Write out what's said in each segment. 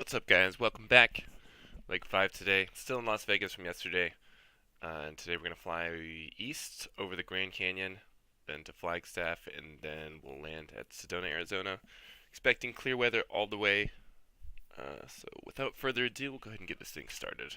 What's up, guys? Welcome back. Leg 5 today. Still in Las Vegas from yesterday. And today we're going to fly east over the Grand Canyon, then to Flagstaff, and then we'll land at Sedona, Arizona. Expecting clear weather all the way. So without further ado, we'll go ahead and get this thing started.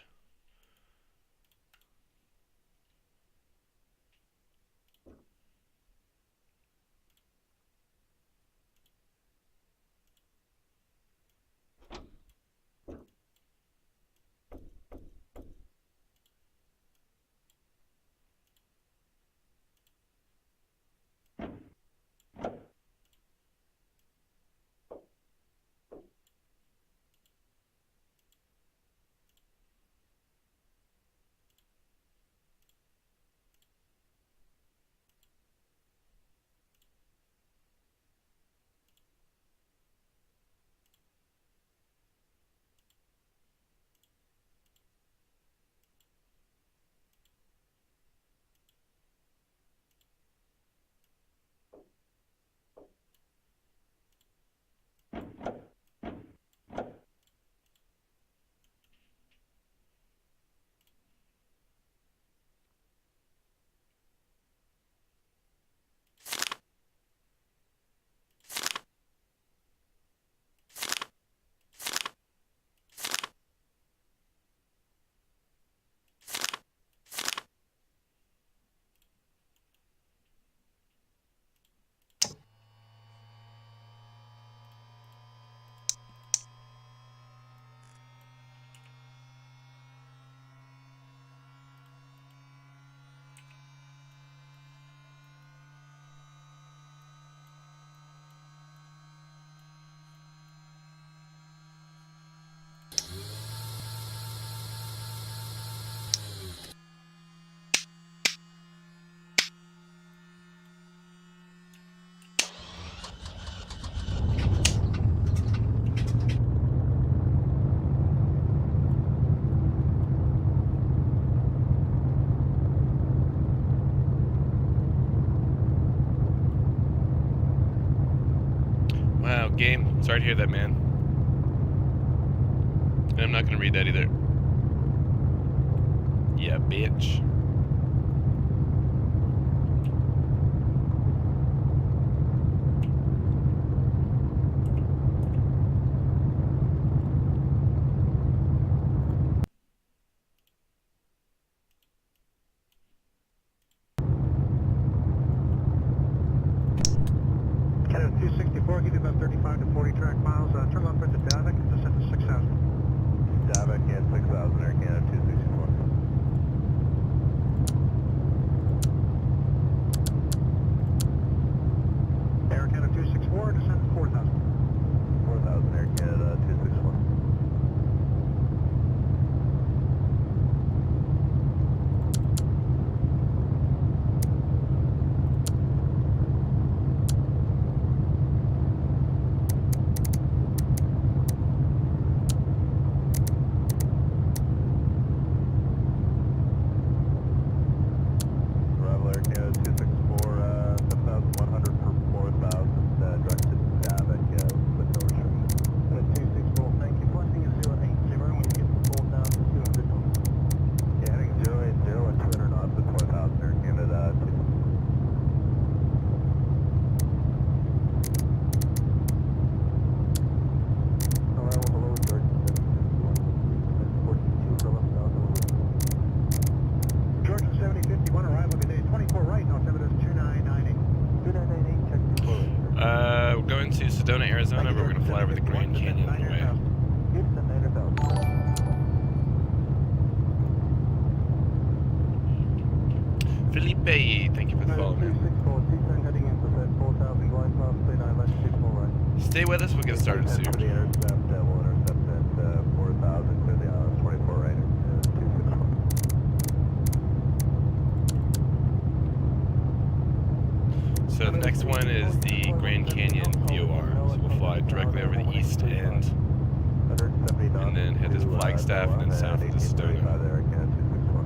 Wow, game. Sorry to hear that, man. And I'm not going to read that either. Yeah, bitch. Canada 264, give you about 35 to 40 track miles. Turn left into Davik and descend to 6,000. Davik at 6,000, Air Canada 264. Air Canada 264, descend to 4,000. 4,000, Air Canada 264. Arrival Air Canada 264, 7,100 for 4,000, direct to Davik with no restrictions. 264, thank you. Flighting is 080 when you get to 4,200 knots. Yeah, heading 080 at 200 knots with 4,000, Air Canada 264. Arrival below George 42 for 11,000. Georgia 7051, arrival today 24 right, altimeter is 2998. 2998, check 24. We're going to Sedona, Arizona, but we're going to fly over the Grand Canyon on the way. Houston, 9,000. Felipe, thank you for the follow, man. 264, T-turn heading in for 4,000, glide path, stay 9 left, 24 right. Stay with us, we'll get started soon. For the intercept, we'll intercept at 4,000, clear the islands, 24 right, 264. So the next one is the Grand Canyon VOR. So we'll fly directly over the east end, 170 knots and then head to Flagstaff, and then south to Sedona. There, Canada 264.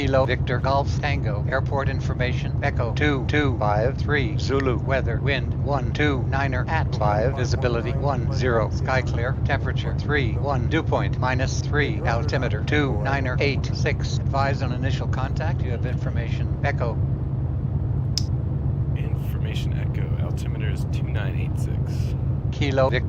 Kilo Victor Golf Tango. Airport information. Echo 2253. Zulu. Weather. Wind 129er at 5. Visibility 10. Sky clear. Temperature 31. Dew point -3. Altimeter 29er 86. Advise on initial contact. You have information. Echo. Information Echo. Altimeter is 2986. Kilo Victor.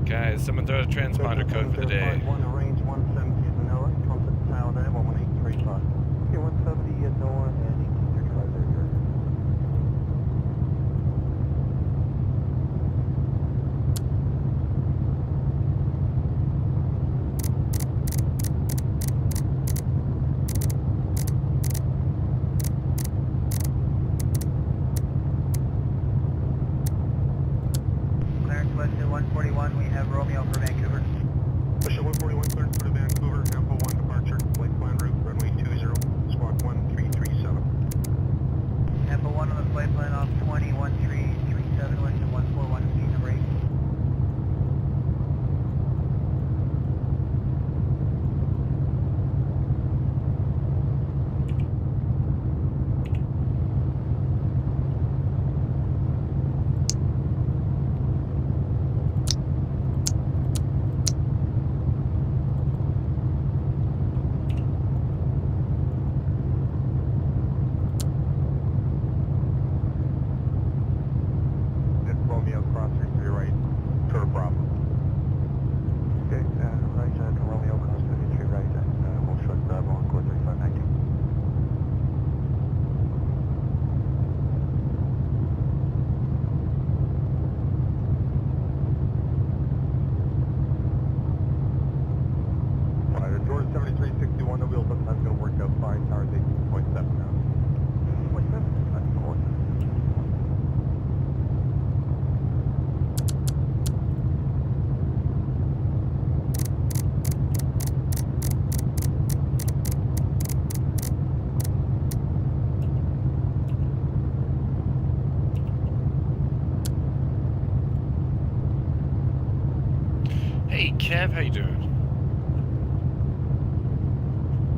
Guys, someone throw a transponder code for the day. Range 170 at NOAA, contact tower there, 11835. Okay, 170 at NOAA and 1835 there, Gary. Clearance Western 141, we have Romeo for Vancouver. Western 141, clearance for Vancouver, Alpha 1 departure, flight plan route, runway 20, squawk 1337. Tempo 1 on the flight plan off 201337, Western 141, speed number 8. Romeo crossing to your right, Tour Bravo. Okay, right to Romeo crossing to your right, and we'll shut Bravo on course 3519. Alright, George 7361, the wheels sometimes going to work out fine, towers 18.7 now. 0.7? That's the one. Hey Kev, how you doing?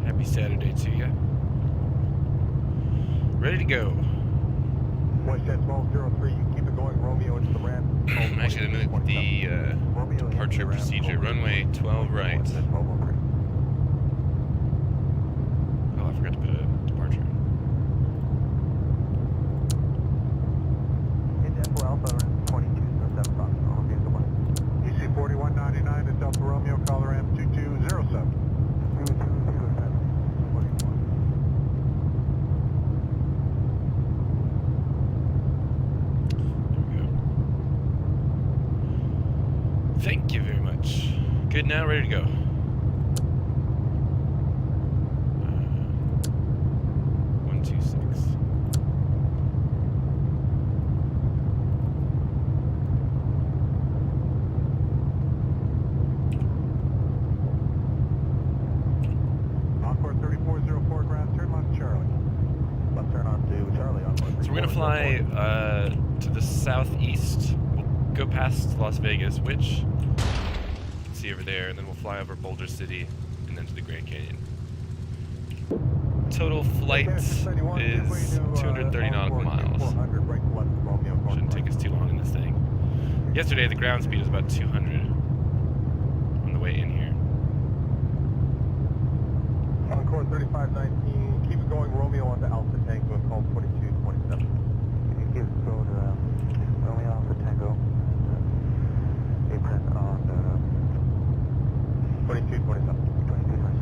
Happy Saturday to you. Ready to go. Westjet 1203, you keep it going, Romeo into the ramp. Actually, I'm gonna the departure procedure. Runway 12 right. Oh, I forgot to put a departure. Info Alpha 2207 Fox, I'll be the one. EC 4199 at Delta Romeo, caller ramp 2207. 2207. Thank you very much. Good now, ready to go. 126. Encore 3404, ground turn left Charlie. Left turn on to Charlie on So we're gonna fly to the southeast. We'll go past Las Vegas, which you can see over there, and then we'll fly over Boulder City and then to the Grand Canyon. Total flight is 230 nautical miles. Shouldn't take us too long in this thing. Yesterday the ground speed was about 200 on the way in here. Encore 3519, keep it going, Romeo onto Alpha Tango, and call 2227. Can you give it go to Romeo Alpha Tango, apron on 2227. 2227.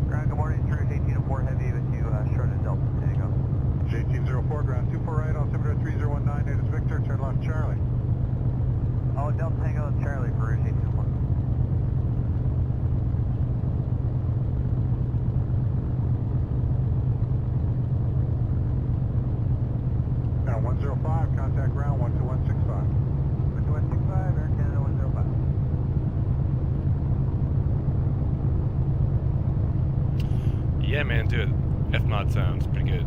Ground, good morning, Cruise 1804 Heavy with you, short of Delta Tango. 1804, ground 24 right, altimeter 3019, it is Victor, turn left Charlie. Oh, Delta Tango and Charlie for Rouge 1804. Now 105, contact ground 12165. 12165, Air Canada 105. Yeah, man, do it. F-mod sounds pretty good.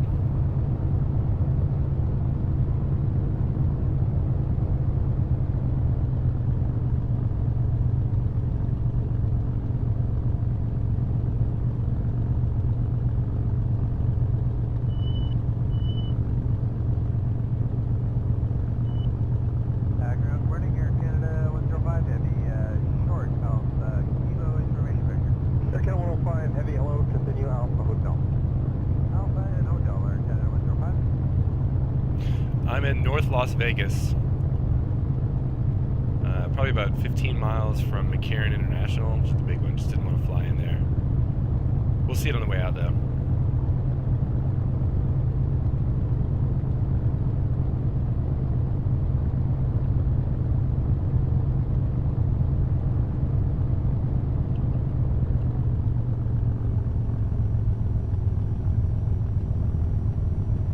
Ground warning, Air Canada 105 Heavy, short of Kilo information vector. Air Canada 105 Heavy, hello, continue Alpha Hotel. Alpha and Hotel, Air Canada 105. I'm in North Las Vegas. Probably about 15 miles from McCarran International, which is the big one. Just didn't want to fly in there. We'll see it on the way out, though.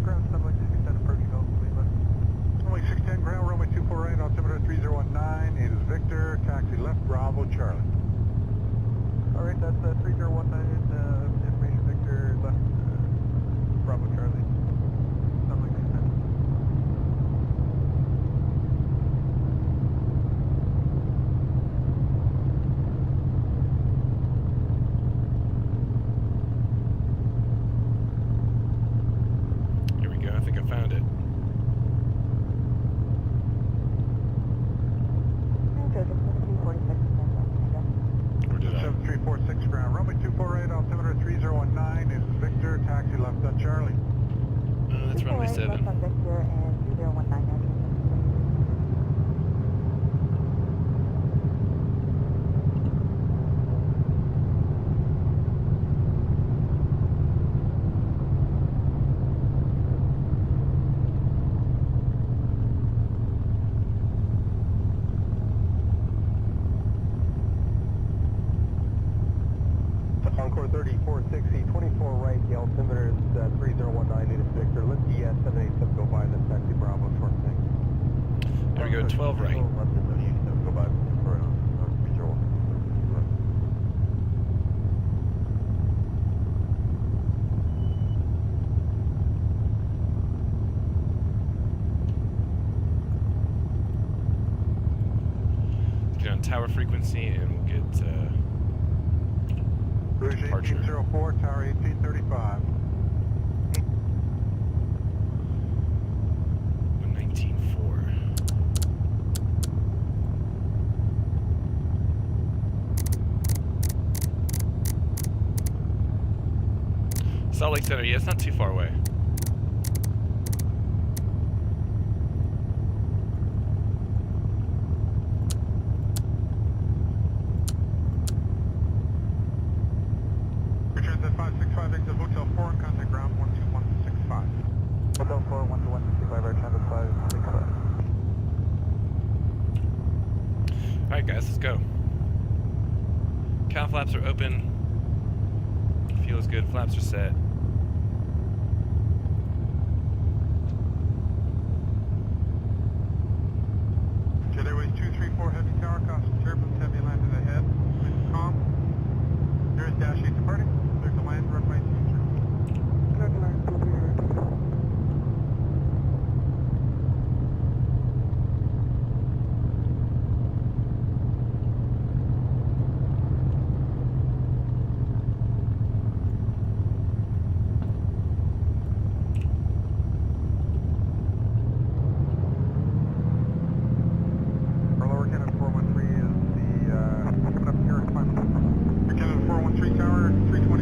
Ground subway 610 approaching Gulf, Cleveland. Runway 610, ground runway 24 right, altimeter 3019, 8 is Victor, taxi left, Bravo, Charlie. Alright, that's 3019, information vector left, Bravo Charlie. Subway 610. Here we go. I think I found it. Or did I? 7346, ground runway 24 right, altimeter 3019, 8 is Victor, taxi left, Charlie. That's runway 7. Left on Victor and 3019. Encore 3460, 24 right, the altimeter is 3019, 8 is Victor. Let the 787 go by, then taxi Bravo, short thing. There we go. 12 right. Let the 787 go by for visual. Let's get on tower frequency and we'll get Rouge departure. 1804, tower 1835. 119.4. Salt Lake Center, yeah, it's not too far away. Returns at 565, exit Hotel 4, and contact ground 12165. Hotel 4, 12165, Air Canada 565. Alright guys, let's go. Cow flaps are open. Feels good, flaps are set. Jet Airways 234 Heavy Tower, constant turbulence, heavy landed ahead. Wind calm. Nearest dash 8 departing. Clear to land, runway 23. Lower Canada 413 is the, coming up here at final. Canada 413 Tower, 320.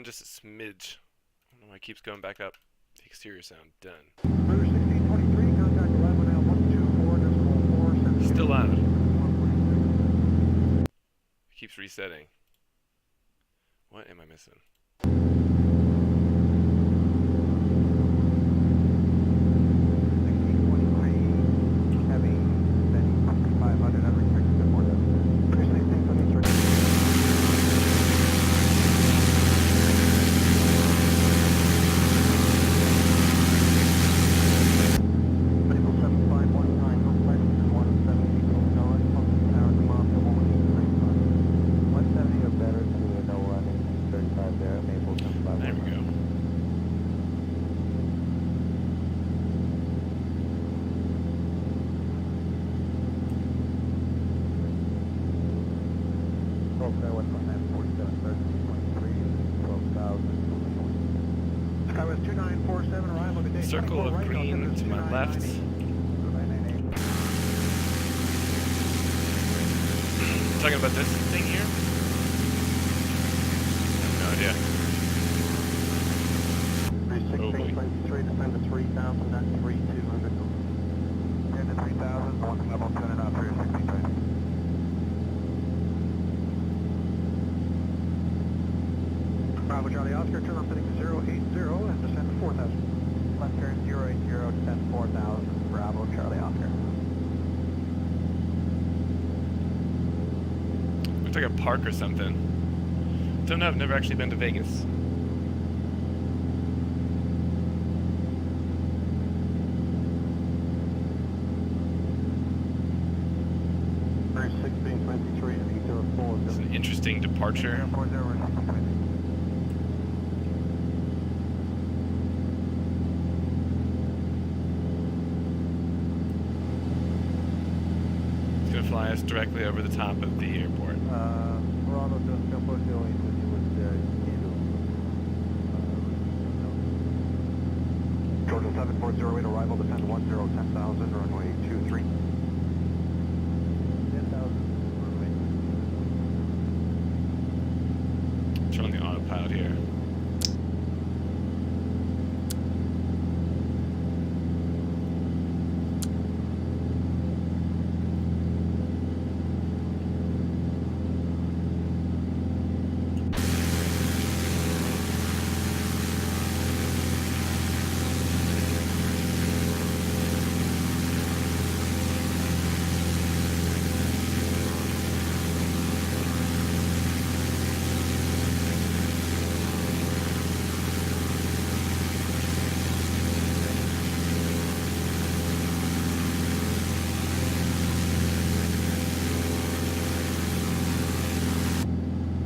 just a smidge. I don't know why it keeps going back up. The exterior sound done. Cruiser 1623, contact 11 now 124.47. Still loud. It keeps resetting. What am I missing? 1623, heavy, steady, 500, unrestricted before that. Cruiser 1623. Label 7519, no flights and 170, $1 function tower, come off to 170 or better to no 35 there, Maple 75. There we go. Skywest 2947, arrival today. Circle of green to my left. Talking about this thing here? I have no idea. 1623, descend to 3000, that's 3200. Head to 3000, one level 2.5 for your 1620. Bravo Charlie Oscar, turn off setting 080 and descend to 4000. Left turn 080, descend 4000, Bravo Charlie Oscar. Looks like a park or something. Don't know, I've never actually been to Vegas. First 1623 and 804. It's an interesting departure. 40, 1620. It's gonna fly us directly over the top of the airport. Toronto to Cambodia Georgia 7408, arrival, descend 10, 10,000, runway 23. 10,000, runway. Turn on the autopilot here.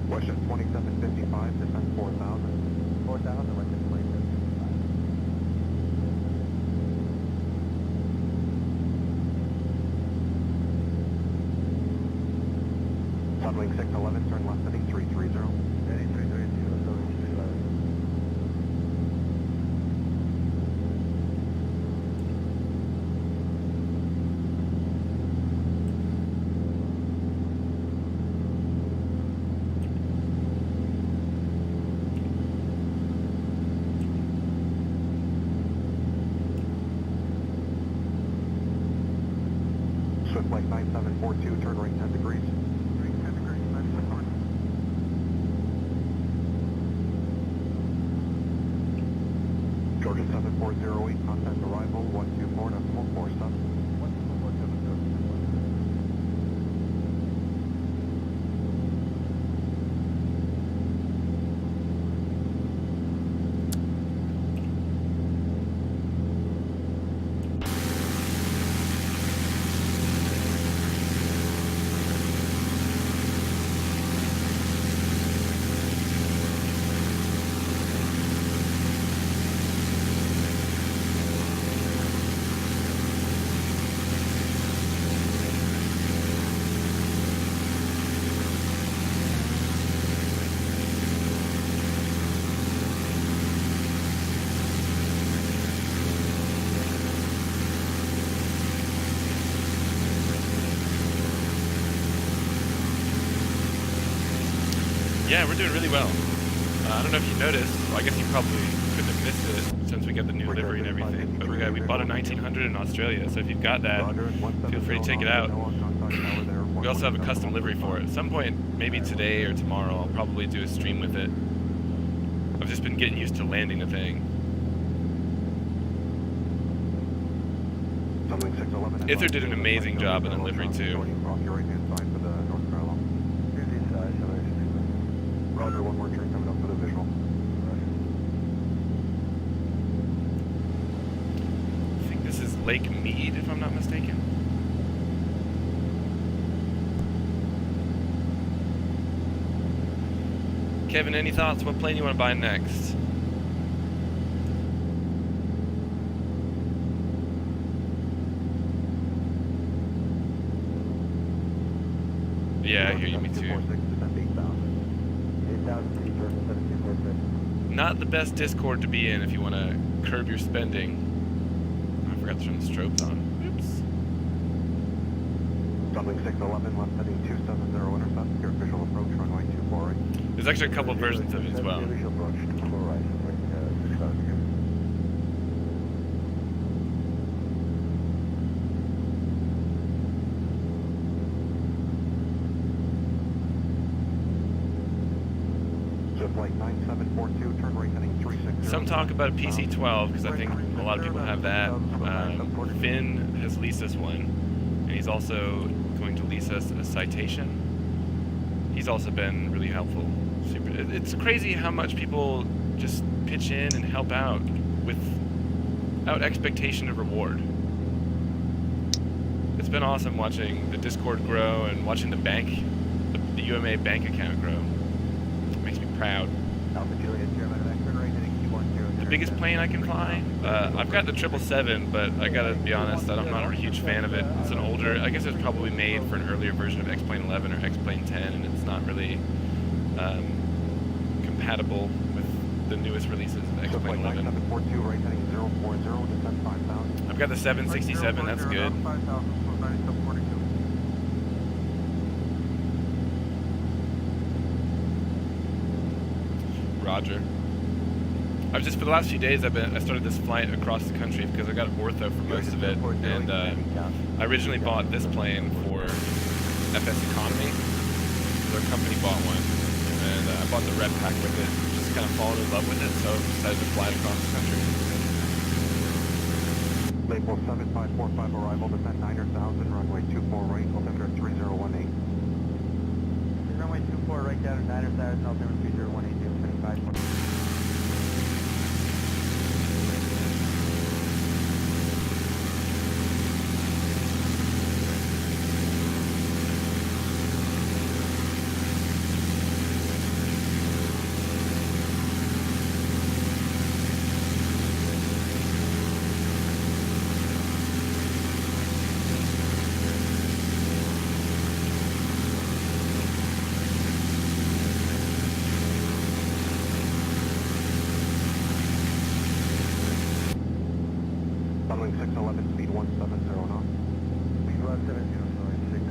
Western 2755, descend 4,000. 4,000, Western 2755. Sunwing 611, turn left heading 330. Heading 330, Sunwing 611. Swift Flight 9742, turn right 10 degrees. Right 10 degrees, 97 north. Georgia 7408, contact arrival 124.47. 124.47. Yeah, we're doing really well. I don't know if you noticed. Well, I guess you probably couldn't have missed it since we got the new livery and everything. But we bought a 1900 in Australia, so if you've got that, feel free to take it out. We also have a custom livery for it. At some point, maybe today or tomorrow, I'll probably do a stream with it. I've just been getting used to landing the thing. Ither did an amazing job in the livery too. Roger, one more train coming up for the visual. I think this is Lake Mead, if I'm not mistaken. Kevin, any thoughts? What plane you want to buy next? Yeah, I hear you, me too. Not the best Discord to be in if you want to curb your spending. I forgot to turn the strobes on. Oops. Doubling 611, left heading 270 intercept, your official approach, runway 24 right. There's actually a couple versions of it as well. Official approach, 24 right, 6,000 again. Flight 9742, turn right heading 360. Some talk about a PC-12 because I think a lot of people have that. Finn has leased us one, and he's also going to lease us a Citation. He's also been really helpful. It's crazy how much people just pitch in and help out without expectation of reward. It's been awesome watching the Discord grow and watching the the UMA bank account grow. Makes me proud. The biggest plane I can fly? I've got the 777, but I gotta be honest, I'm not a huge fan of it. It's an older, I guess it was probably made for an earlier version of X-Plane 11 or X-Plane 10, and it's not really compatible with the newest releases of X-Plane 11. I've got the 767, that's good. Roger. I've just, for the last few days, I started this flight across the country because I got ortho for most of it, and I originally bought this plane for FS Economy. Their company bought one, and I bought the red pack with it, just kind of fallen in love with it, so I decided to fly it across the country. Label 7545 arrival, descent 9,000, runway 24 right, altimeter 3018. Runway 24 right down to 9,000, altimeter 3018, 25. Doubling 611, speed 170 knots. Speed 170, sorry, 6.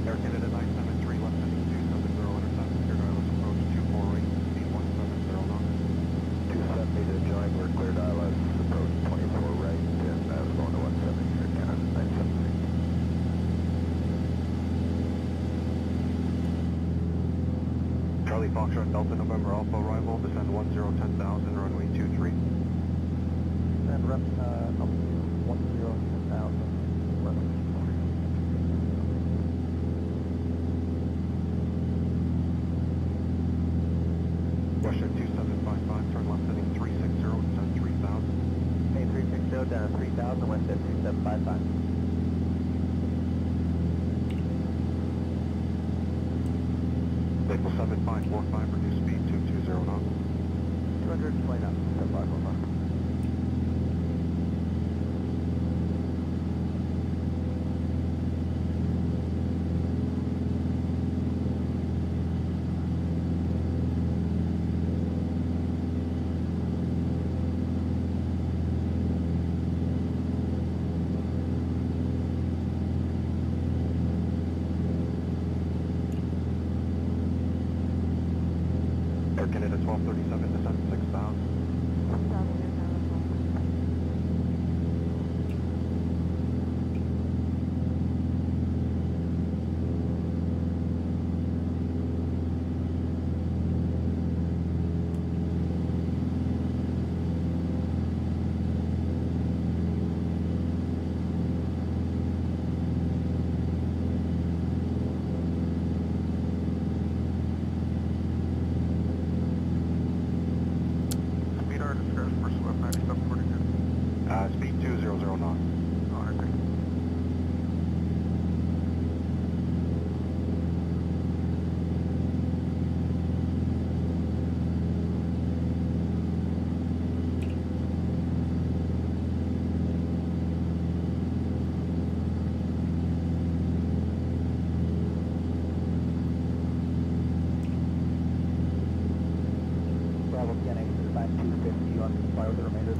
Air Canada 973, left heading 270 intercept, your dialis approach 24 right, speed 170 knots. 270 to join, we're clear dialis, approach 24 right, and we're going to 170, Air Canada 973. Charlie Foxtrot Delta November Alpha arrival, descend 10,000, runway 23. And rep up to 10,000. Western 2755, turn left heading 360, descend 3,000. Main 360 down to 3,000, west at 2755. Label 7545, reduce speed 220 knots. 500, plane up, 515. Air Canada 1237, descent 6,000. 6,000 years now, that's all. Speed or discuss for Swift 9742. Speed 200 knots. Alright, thank you. Bravo Kenny, back 250 on fire with the remainder.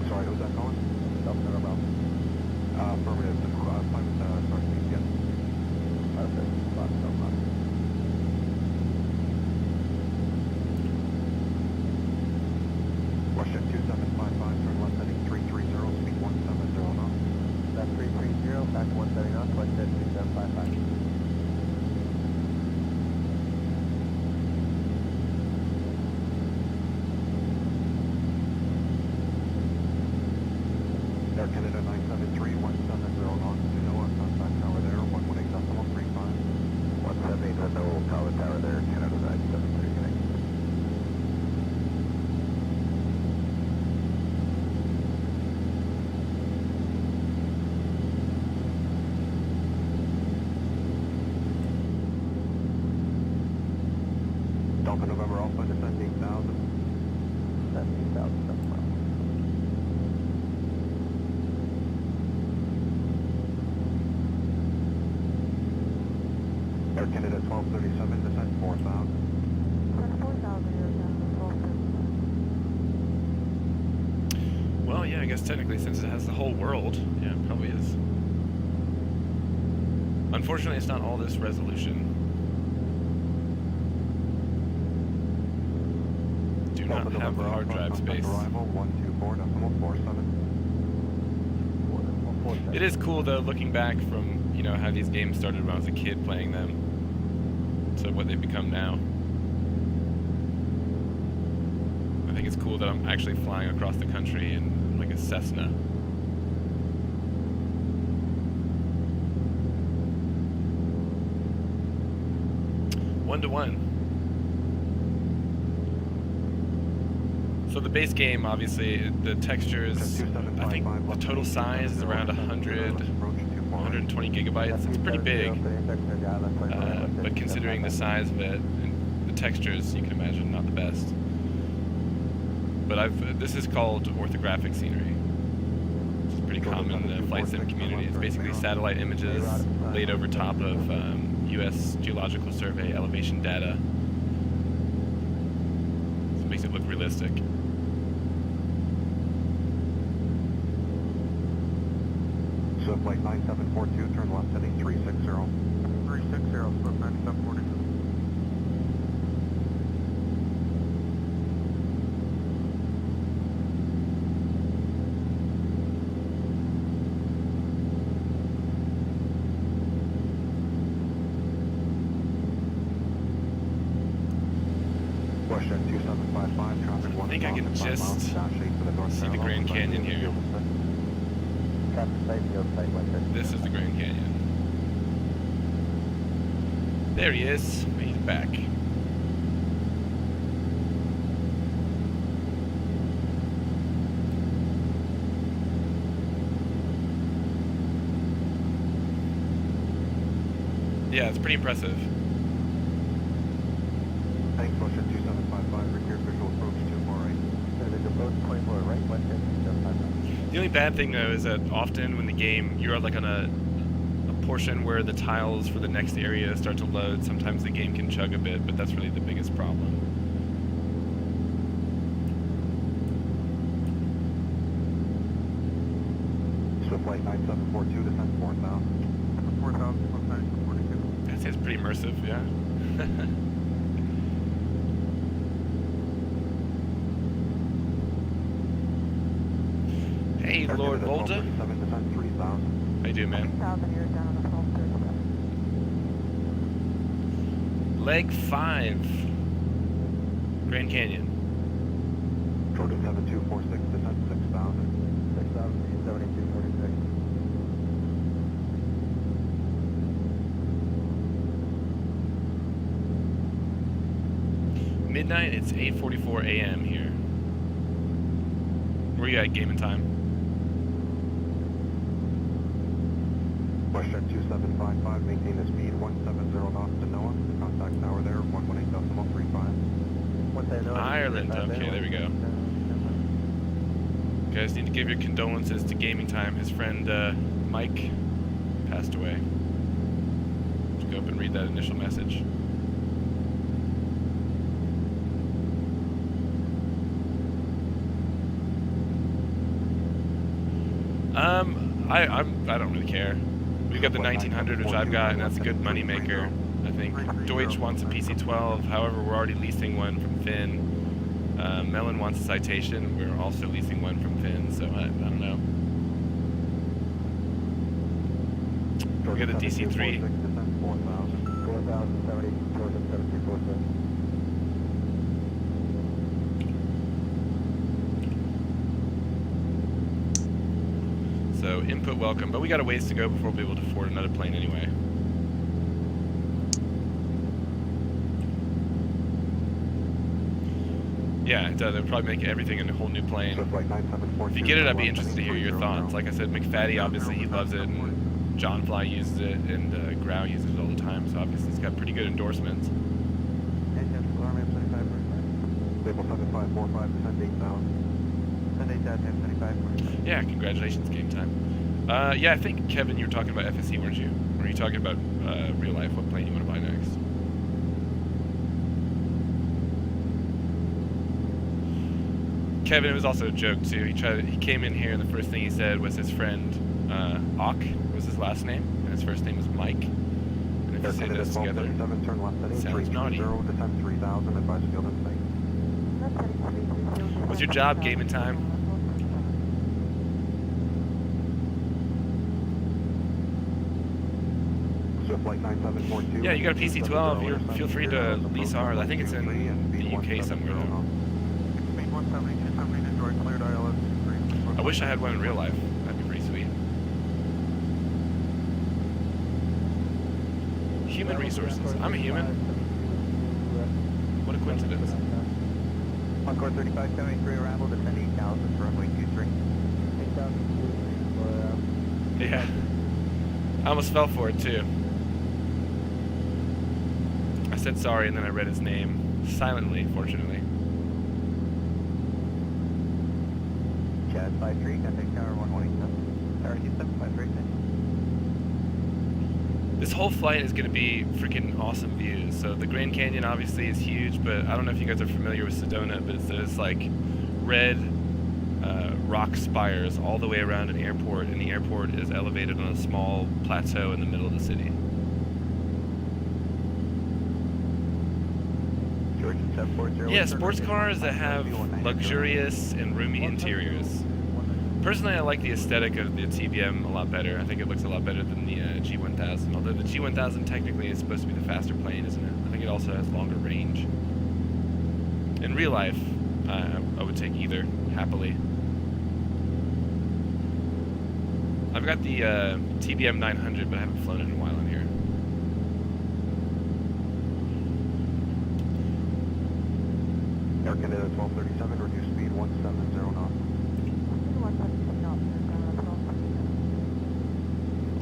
Sorry, who's that calling? Delta November. Affirmative, flight with start speed, yes. Perfect, spot so much. Western 2755, turn left heading 330, speed 170 knots. That's 330, back to 170 knots, Western 2755. Air Canada 973, 170 knots, to NOAA, contact tower there, 118.35. 178, no tower there, Canada 973, connect. Delta November Alpha, descent 8,000. Descent 8,000, that's fine. Air Canada 1237, descent 4,000. Descent 4,000 years now, that's all. Well, yeah, I guess technically since it has the whole world, yeah, it probably is. Unfortunately, it's not all this resolution. Do not Delta have the November hard Alpha, drive contact space. Arrival 124.47. It is cool though, looking back from, you know, how these games started when I was a kid playing them to what they've become now. I think it's cool that I'm actually flying across the country in like a Cessna. One to one. So the base game, obviously, the textures, I think the total size is around 120 gigabytes. It's pretty big, but considering the size of it and the textures, you can imagine not the best. But this is called orthographic scenery, which is pretty common in the flight sim community. It's basically satellite images laid over top of U.S. Geological Survey elevation data. So it makes it look realistic. So flight 9742, turn left heading 360. 360, Swift 9742. Western 2755, traffic 1. I think I can just see the Grand Canyon here. This is the Grand Canyon. There he is. He's back. Yeah, it's pretty impressive. Thanks, Western 2755, repair visual approach 2. approach 24 right, west end 275. The only bad thing though is that often when the game, you're like on a portion where the tiles for the next area start to load, sometimes the game can chug a bit, but that's really the biggest problem. Swift flight 9742, descent 4000. 4000, 42. I'd say it's pretty immersive, yeah. Hey, Lord Volta. 37, descent 3000. How you doing, man? 3000, you're down on the 1237. Leg 5. Grand Canyon. Georgia 7246, descent 6000. 6000, 7246. Midnight, it's 8:44 a.m. here. Where you at, gaming time? Western 2755, maintain the speed 170 knots to NOAA. The contact tower there, 118.35. Ireland, okay, there we go. You guys need to give your condolences to gaming time. His friend Mike passed away. Let's go up and read that initial message. I don't really care. We've got the 1900, which I've got, and that's a good money maker. I think Deutsch wants a PC-12. However, we're already leasing one from Finn. Mellon wants a Citation. We're also leasing one from Finn, so I don't know. We got a DC-3. 4070, Georgia 7346. So input welcome, but we got a ways to go before we'll be able to afford another plane anyway. Yeah, it does. It'll probably make everything a whole new plane. If you get it, I'd be interested to hear your thoughts. Like I said, McFaddy, obviously, he loves it, and John Fly uses it, and Grau uses it all the time, so obviously it's got pretty good endorsements. Label 7545, descent 8000. Yeah, congratulations, game time. Yeah, I think, Kevin, you were talking about FSE, weren't you? Or were you talking about real life, what plane you want to buy next? Kevin, it was also a joke, too. He came in here, and the first thing he said was his friend, Ock, was his last name, and his first name was Mike. And if you say those together, it sounds naughty. Descent 3000, advise field in sight. What's your job, gaming time? Flight 9742. Yeah, you got a PC-12. Feel free to lease ours. I think it's in the UK somewhere, though. I wish I had one in real life. That'd be pretty sweet. Human resources. I'm a human. What a coincidence. Encore 3573 arrival, descend 8000 for runway 23. 8000 Yeah. I almost fell for it, too. I said sorry, and then I read his name. Silently, fortunately. Chad 53, contact tower 1187. Tower 753. This whole flight is going to be freaking awesome views. So the Grand Canyon obviously is huge, but I don't know if you guys are familiar with Sedona, but it's like red rock spires all the way around an airport, and the airport is elevated on a small plateau in the middle of the city. Yeah, sports cars that have luxurious and roomy interiors. Personally, I like the aesthetic of the TBM a lot better. I think it looks a lot better than the G1000, although the G1000 technically is supposed to be the faster plane, isn't it? I think it also has longer range. In real life, I would take either, happily. I've got the TBM 900, but I haven't flown it in a while in here. Air Canada 1237, reduce speed 170 knots.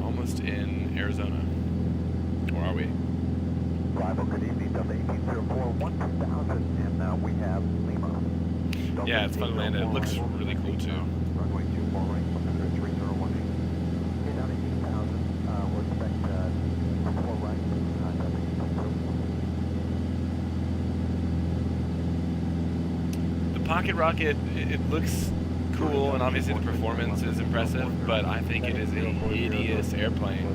Almost in Arizona. Or are we? Arrival, good evening, Delta 1804, 1000, and we have Lima. Yeah, it's fun to land it. It looks really cool too. Runway 24 right, altimeter 3018. Okay, down to 8,000. We'll expect 4 right, contact The pocket rocket, it looks cool, and obviously the performance is impressive, but I think it is a hideous airplane.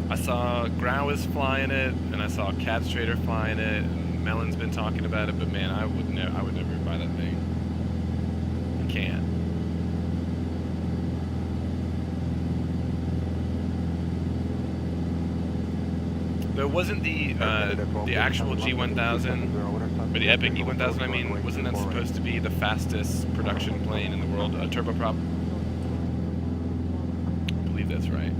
I saw Grau's flying it, and I saw Cat Strader flying it, and Melon's been talking about it, but man, I would never buy that thing. I can't. There wasn't the actual G1000, or the Epic E1000, I mean, wasn't that supposed to be the fastest production plane in the world, a turboprop? I believe that's right.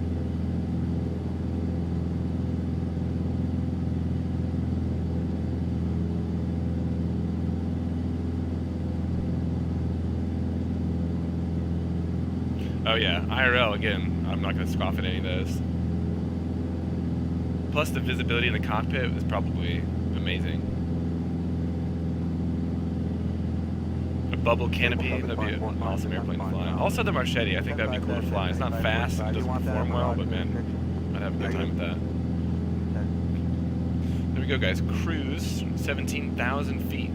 Oh yeah, IRL again. I'm not going to scoff at any of those. Plus the visibility in the cockpit is probably amazing. A bubble canopy, that'd be an awesome airplane to fly. Also the Marchetti, I think that'd be cool to fly. It's not fast, it doesn't perform well, but man, I'd have a good time with that. There we go guys, cruise 17,000 feet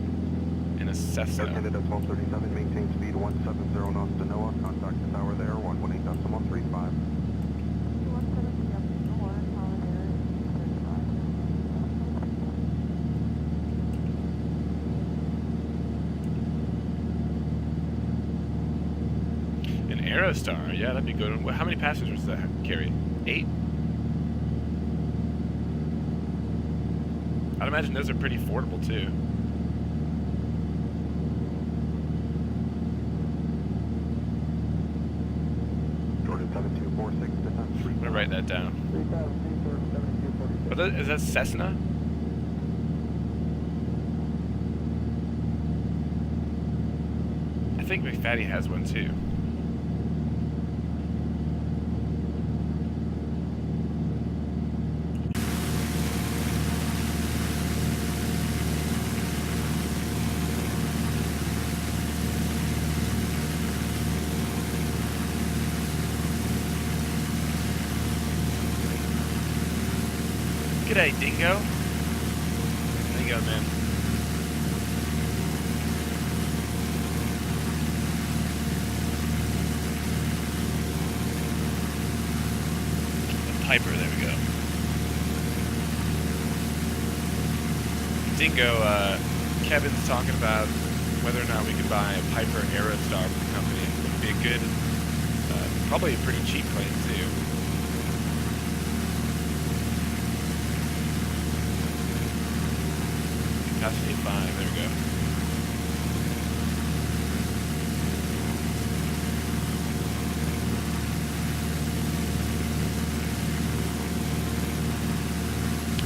in a Cessna. Canada 1237, maintain speed 170 knots to NOAA, contact the tower there, 118.35. An Aerostar, yeah, that'd be good. How many passengers does that carry? 8? I'd imagine those are pretty affordable too. I'm gonna write that down. Is that Cessna? I think McFaddy has one too. G'day, Dingo. How you going, man? Piper, there we go. Dingo, Kevin's talking about whether or not we could buy a Piper Aerostar from the company. It would be a good, probably a pretty cheap plane too. Capacity 5, there we go.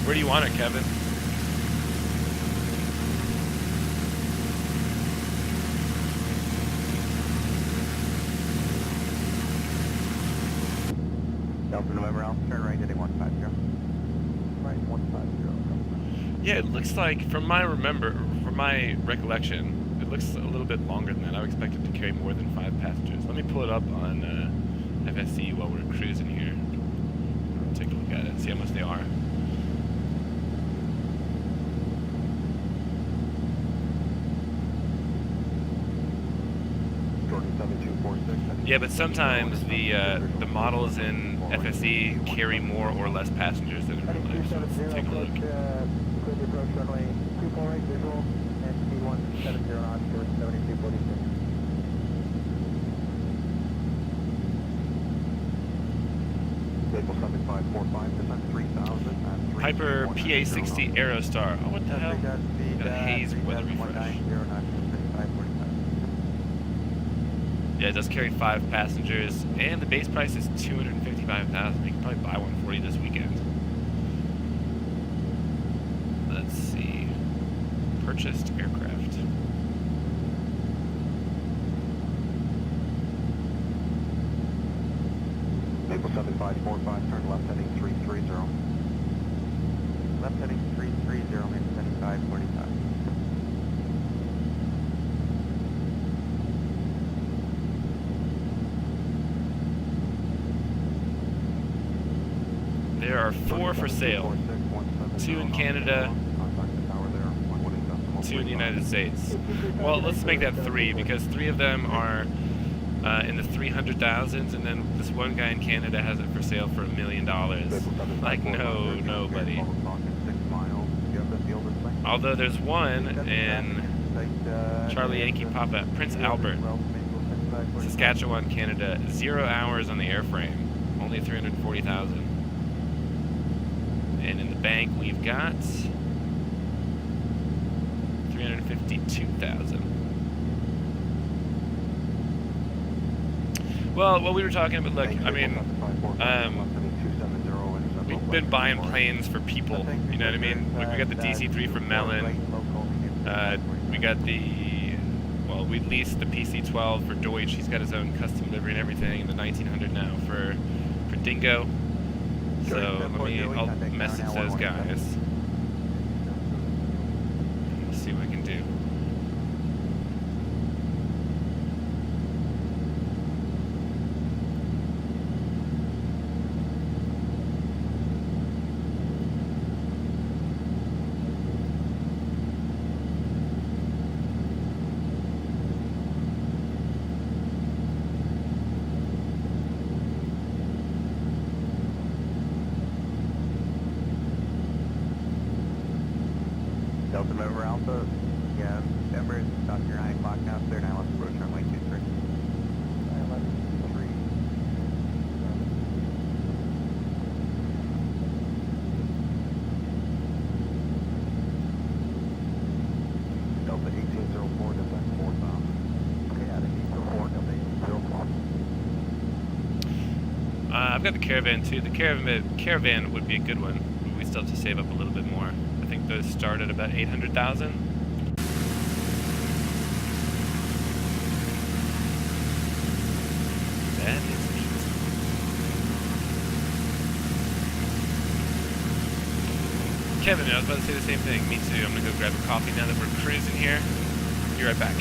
Where do you want it, Kevin? Delta November Alpha, turn right heading 150. Right 150. Yeah, it looks like, from my recollection, it looks a little bit longer than that. I would expect it to carry more than 5 passengers. Let me pull it up on FSC while we're cruising here. Take a look at it, see how much they are. Yeah, but sometimes the models in FSC carry more or less passengers than in real life. So let's take a look. Piper PA-60 Aerostar. Oh, what the hell? Got a haze weather refresh. Yeah, it does carry 5 passengers, and the base price is $255,000. You can probably buy one for you this weekend. Let's see. Purchased aircraft. Maple 7545, turn left heading 330. Left heading 330, Maple 7545. There are 4 for sale. 2 in Canada, 2 in the United States. Well, let's make that 3 because 3 of them are in the 300,000s, and then this one guy in Canada has it for sale for $1 million. Like, no, nobody. Although there's one in Charlie Yankee Papa, Prince Albert, Saskatchewan, Canada. 0 hours on the airframe, only 340,000. And in the bank we've got 352,000. Well, what we were talking about, look, I mean, we've been buying planes for people, you know what I mean? Like, we got the DC-3 from Mellon, we got the, well, we leased the PC-12 for Deutsch, he's got his own custom livery and everything, and the 1900 now for Dingo, so I'll message those guys. We'll see what I can do. Delta November Alpha, yeah, Emirates, talk to your 9 o'clock now, clear 9, let's approach runway 23. 911, 3. Delta 1804, descent 4,000. Okay, out of 804, Delta 1804. I've got the Caravan too. The Caravan would be a good one, but we still have to save up a little bit more. I think those start at about 800,000. That is neat. Kevin, I was about to say the same thing. Me too. I'm gonna go grab a coffee now that we're cruising here. Be right back.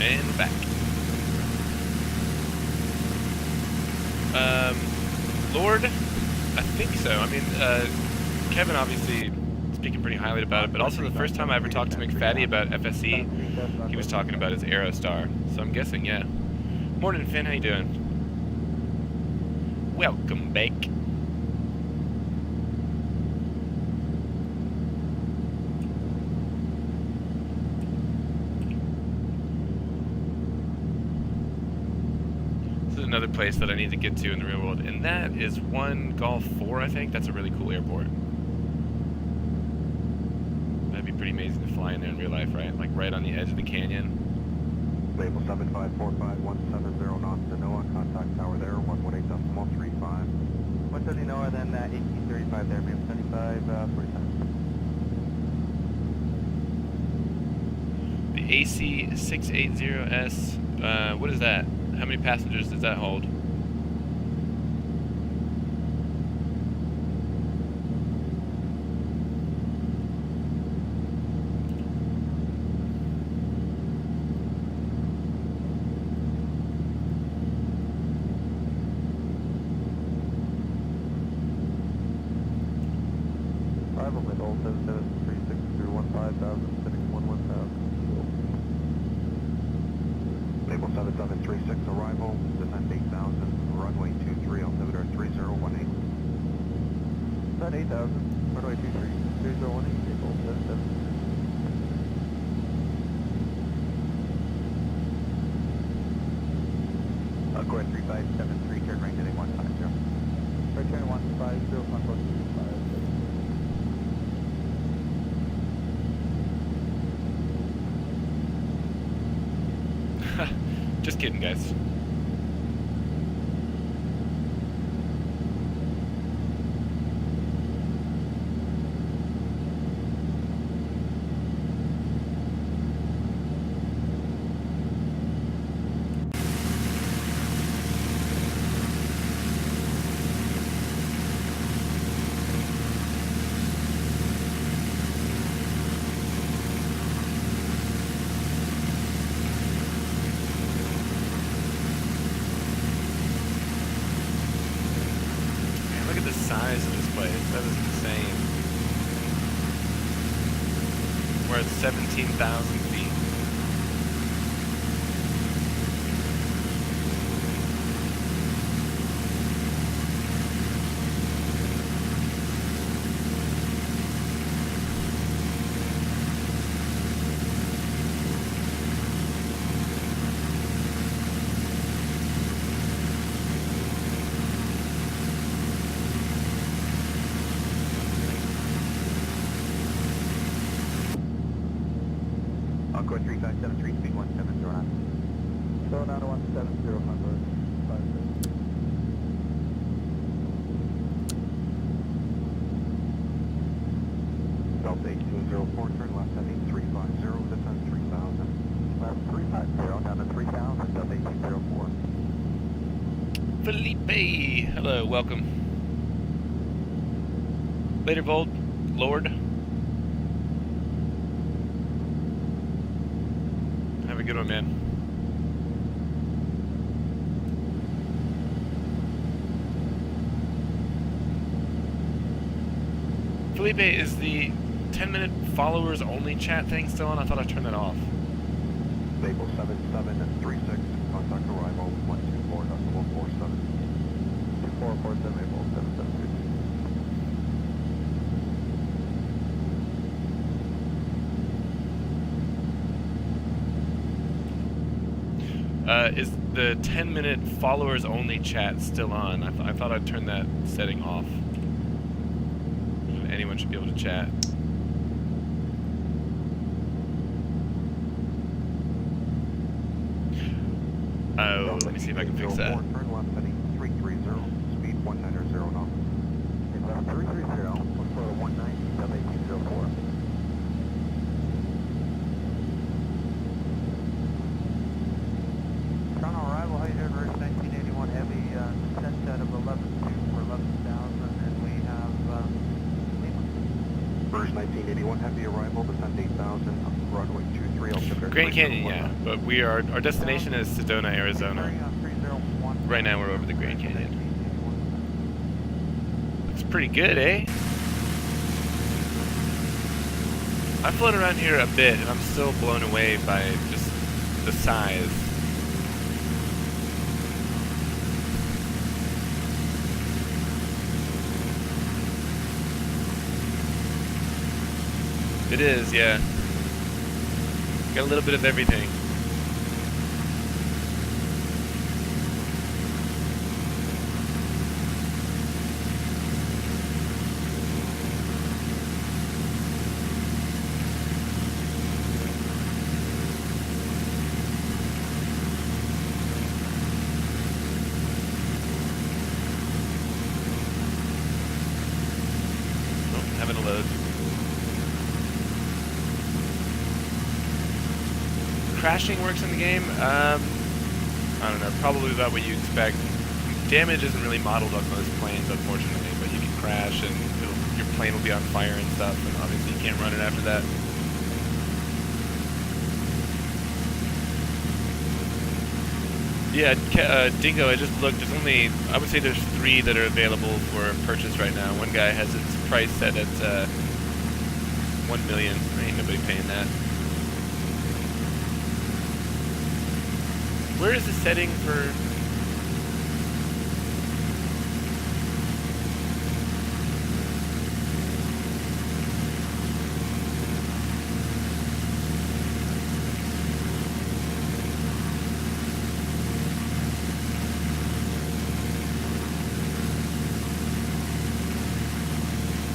And back. Lord, I think so. I mean, Kevin obviously speaking pretty highly about it, but also the first time I ever talked to McFaddy about FSE, he was talking about his Aerostar. So I'm guessing, yeah. Morning, Finn. How you doing? Welcome back. Another place that I need to get to in the real world, and that is 1 Golf 4, I think. That's a really cool airport. That'd be pretty amazing to fly in there in real life, right? Like right on the edge of the canyon. Label 7545-170 knots to NOAA, contact tower there, 118.35. 170 NOAA, then 1835 there, ma'am, 75, 45. The AC680S, what is that? How many passengers does that hold? Arrival with all 7736 through 15,000, Civic 11,000. Label 7736, arrival, descent 8,000, runway 23, altimeter 3018. Descent 8,000, runway 23, 3018, label 77. Core 3573, turn right heading 150. Right turn 150, control 25. Just kidding, guys. Look at the size of this place. That is insane. We're at 17,000 feet. Core 3573, speed 170 knots. Sedona 170, control 56. Delta 8204, turn left heading 350, descent 3,000. Left 350, down to 3,000, Delta 8204. Felipe! Hello, welcome. Later, Vold. Lord. Have a good one, man. Felipe, is the 10-minute followers only chat thing still on? I thought I turned that off. Label 7736, contact arrival 124.47. 2447, label 773. Is the 10-minute followers only chat still on? I thought I'd turn that setting off. Anyone should be able to chat. Oh, let me see if I can fix that. Turn left heading 330, speed 190 knots. Left 330, let's go to 190, Delta 1804. Toronto arrival, how you doing, Route 1981 Heavy, descent out of 11.2 for 11,000, and we have, First 1981 heavy arrival, descent 8,000, runway 23, altimeter Grand Canyon, yeah, but our destination is Sedona, Arizona. Right now we're over the Grand Canyon. It's pretty good, eh? I've flown around here a bit, and I'm still blown away by just the size. It is, yeah. Got a little bit of everything. Having a load. Crashing works in the game. I don't know, probably about what you expect. Damage isn't really modeled on most planes, unfortunately, but you can crash and your plane will be on fire and stuff, and obviously you can't run it after that. Yeah, Dingo, I just looked. There's only, I would say there's 3 that are available for purchase right now. One guy has its price set at $1 million. Ain't nobody paying that. Where is the setting for?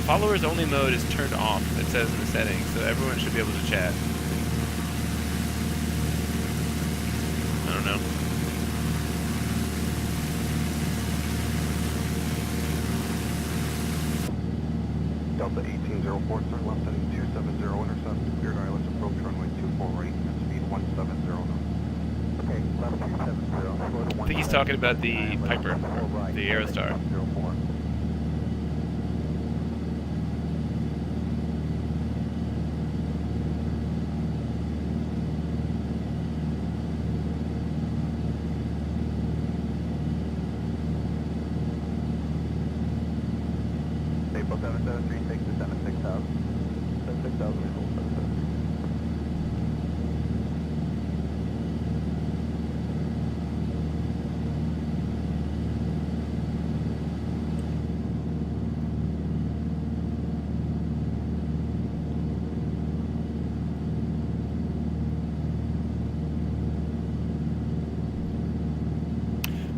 Followers only mode is turned off, it says in the settings, so everyone should be able to chat. I don't know. Delta 1804, sir, left heading 270, intercept, cleared ILS approach runway 24 right, and speed 170 knots. Okay, left 270. I think he's talking about the Piper, the Aerostar. 04. April 773, takes to 76,000. 76,000, April 773.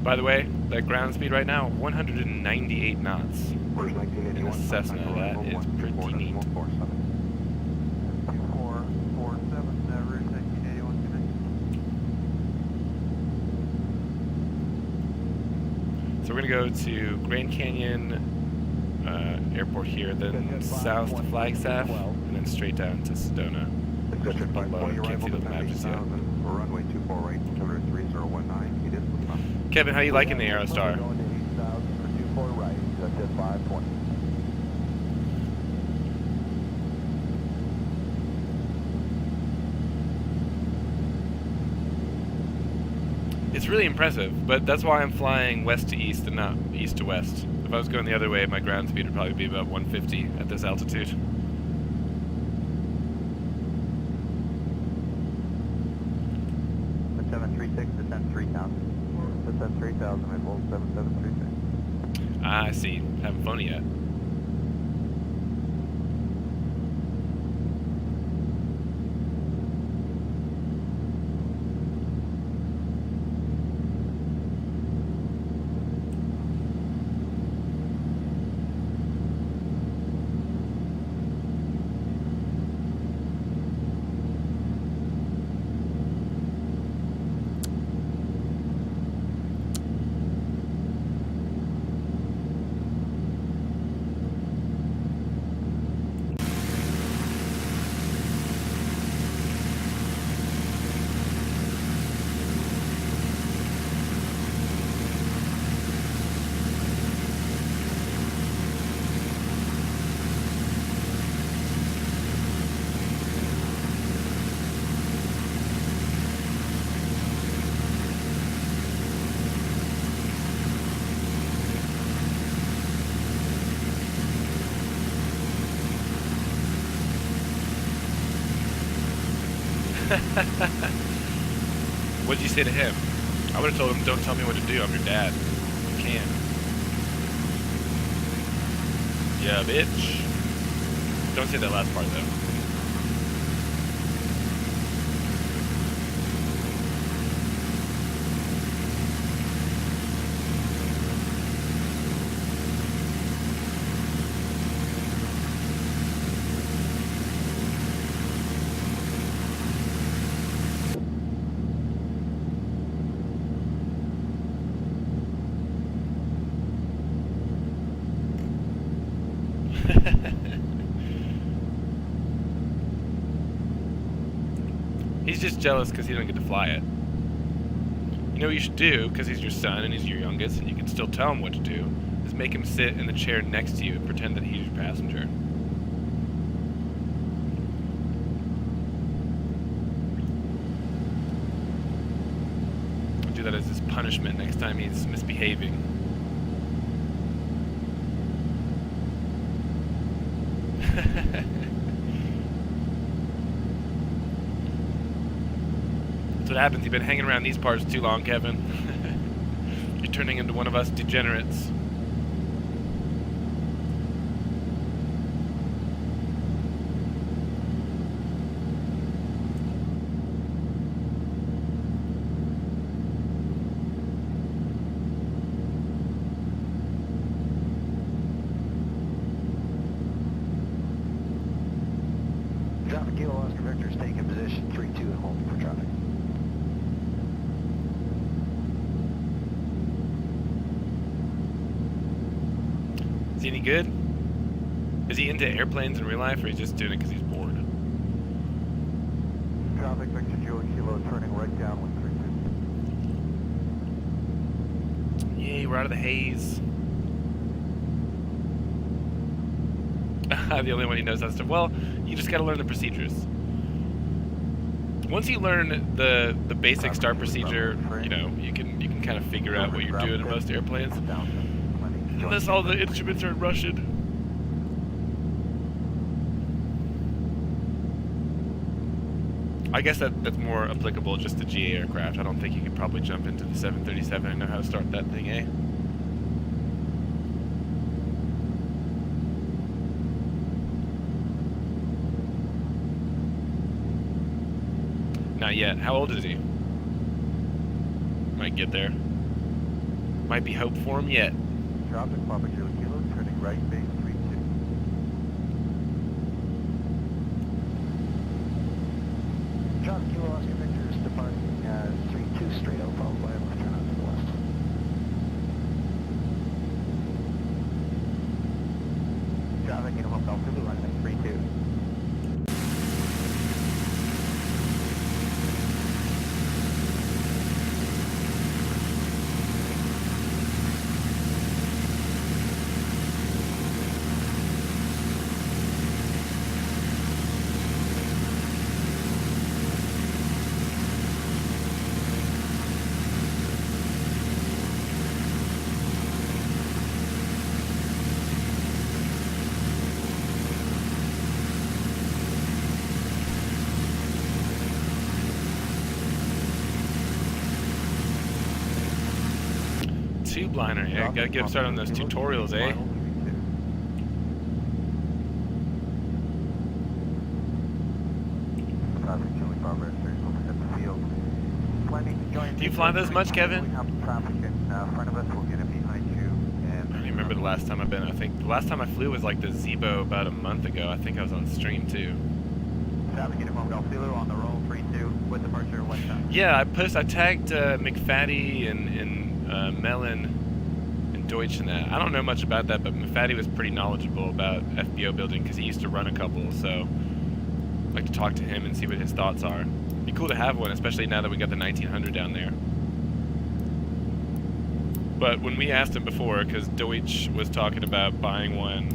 By the way, that ground speed right now, 198 knots. Where's 1981? In a Cessna, that is pretty neat. 2447, average 1981 connect. So we're gonna go to Grand Canyon Airport here, then south to Flagstaff, and then straight down to Sedona. District 520, Can't see arrival the to map just yet. 17,000, for runway 24 right, 23019, it is the top. Kevin, how you liking the Aerostar? Going to 8,000 for 24 right, that's at 520. It's really impressive, but that's why I'm flying west to east and not east to west. If I was going the other way, my ground speed would probably be about 150 at this altitude. The 736, descend 3,000. Descend 3,000, April 7736. Ah, I see. Haven't flown it yet. What did you say to him? I would have told him, don't tell me what to do. I'm your dad. You can't. Yeah, bitch. Don't say that last part, though. He's just jealous because he doesn't get to fly it. You know what you should do, because he's your son and he's your youngest, and you can still tell him what to do, is make him sit in the chair next to you and pretend that he's your passenger. Do that as his punishment next time he's misbehaving. That's what happens. You've been hanging around these parts too long, Kevin. You're turning into one of us degenerates. Traffic Kilo Oscar Victor is taking position 3-2 and holding for traffic. Is he any good? Is he into airplanes in real life, or is he just doing it because he's bored? Traffic Victor Kilo turning right down with 32. Yay, we're out of the haze. The only one who knows that stuff. Well, you just gotta learn the procedures. Once you learn the basic start procedure, you know, you can kind of figure out what you're doing in most airplanes. Unless all the instruments are in Russian. I guess that's more applicable just to GA aircraft. I don't think you could probably jump into the 737 and know how to start that thing, eh? Not yet. How old is he? Might get there. Might be hope for him yet. Traffic Papa Kilo turning right base 32. Traffic Kilo Oscar Victor is departing 3-2 straight out, followed by a left turn out to the west. Traffic Uniform Delta Zulu running 32. Tube liner, yeah, gotta get him started on those tutorials, eh? Traffic Julie Barber, at the field. Do you fly those much, Kevin? We have traffic in front of us, we'll get it behind you. And I don't even remember the last time I've been. I think the last time I flew was like the Zebo about a month ago. I think I was on stream too. Traffic Uniform Delta Zulu on the roll 32 with departure westbound. Yeah, I tagged McFaddy and Mellon and Deutsch in that. I don't know much about that, but McFaddy was pretty knowledgeable about FBO building because he used to run a couple, so I'd like to talk to him and see what his thoughts are. It'd be cool to have one, especially now that we got the 1900 down there. But when we asked him before, because Deutsch was talking about buying one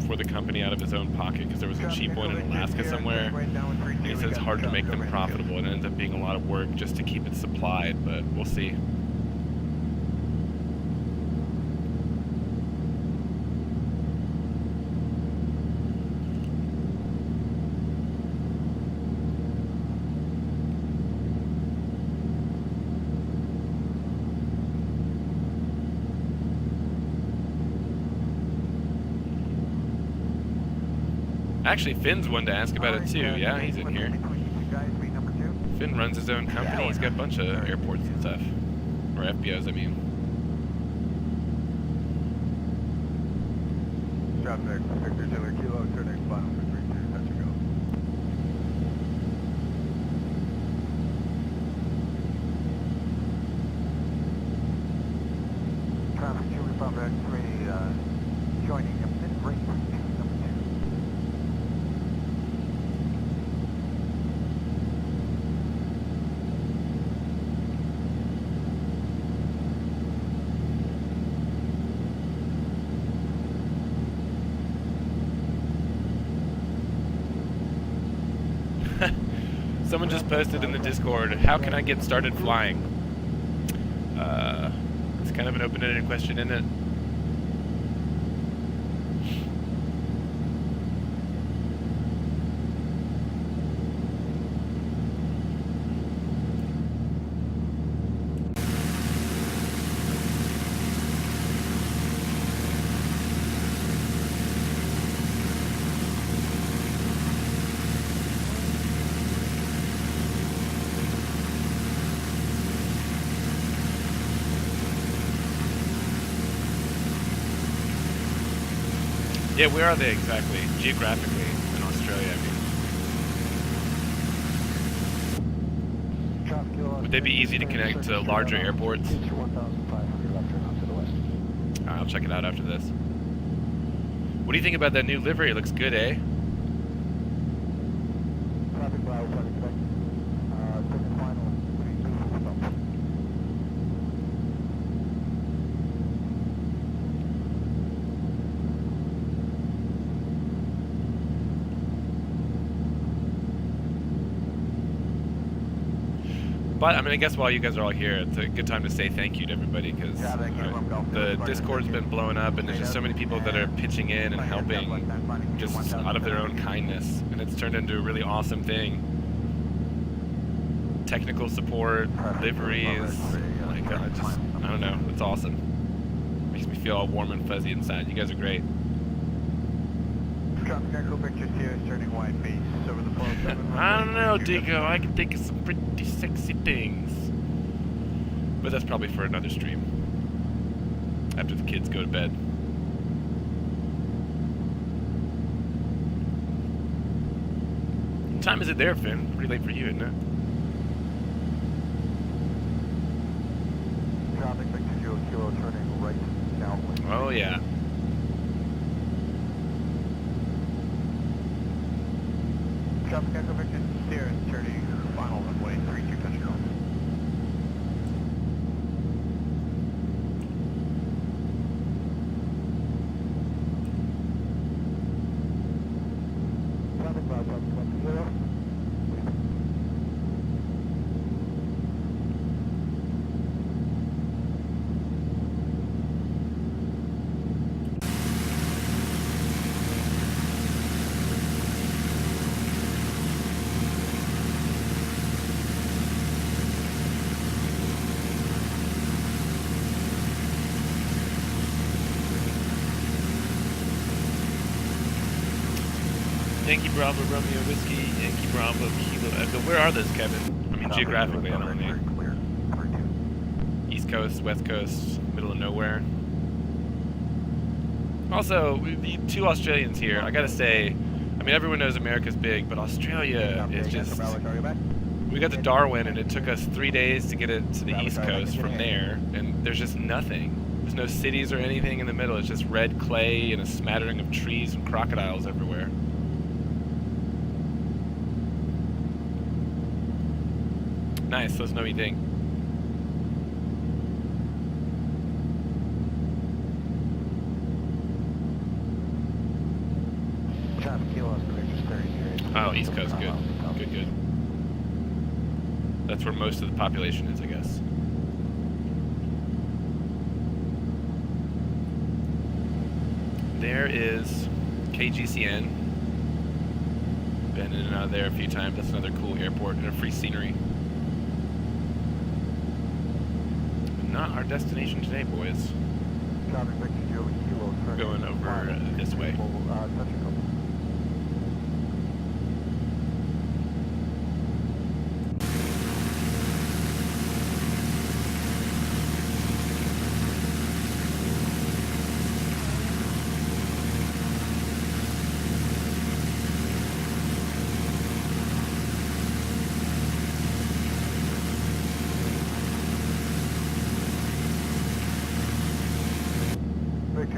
for the company out of his own pocket, because there was a cheap one in Alaska somewhere, and he says it's hard to make them profitable, and it ends up being a lot of work just to keep it supplied, but we'll see. Actually, Finn's one to ask about it too. Yeah, he's in here. Finn runs his own company. He's got a bunch of airports and stuff. Or FBOs, I mean. Traffic, Victor Taylor Kilo, turning final for 32, touch and go. Traffic 2, we found Red 3, joining a mid-range number 2. Someone just posted in the Discord, how can I get started flying? It's kind of an open-ended question, isn't it? Yeah, where are they exactly? Geographically, in Australia, I mean. Would they be easy to connect to larger airports? I'll check it out after this. What do you think about that new livery? It looks good, eh? But, I mean, I guess while you guys are all here, it's a good time to say thank you to everybody, because the Discord's been blowing up, and there's just so many people that are pitching in and helping just out of their own kindness, and it's turned into a really awesome thing. Technical support, liveries, like, I don't know, it's awesome. Makes me feel all warm and fuzzy inside. You guys are great. I don't know, Dico. I can think of some pretty sexy things. But that's probably for another stream. After the kids go to bed. What time is it there, Finn? Pretty late for you, isn't it? Traffic, Victor 0 Kilo, turning right downwind. Oh, yeah. Traffic Echo Victor Sierra, turning final runway 32, touch and go. Traffic cloud, traffic 0. Yankee Bravo Romeo Whiskey, Yankee Bravo Kilo Echo. Where are those, Kevin? I mean, geographically, I don't know. East Coast, West Coast, middle of nowhere. Also, the two Australians here, I gotta say, I mean, everyone knows America's big, but Australia is just... We got to Darwin, and it took us 3 days to get it to the East Coast from there, and there's just nothing. There's no cities or anything in the middle. It's just red clay and a smattering of trees and crocodiles everywhere. Nice, so snowy thing. Oh, East Coast, good. Good, good. That's where most of the population is, I guess. There is KGCN. Been in and out of there a few times. That's another cool airport and a free scenery. Not our destination today, boys. Going over this way.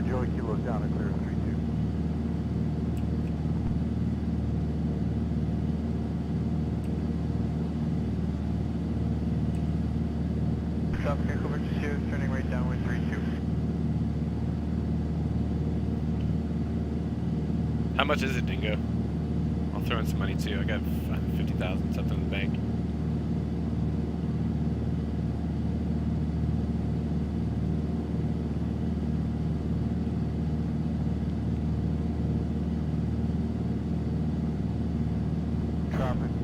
Joey Kilo's down and clear 3-2. Traffic Echo Victor Sierra, turning right downwind 3-2. How much is it, Dingo? I'll throw in some money too. I got 50,000 something in the bank.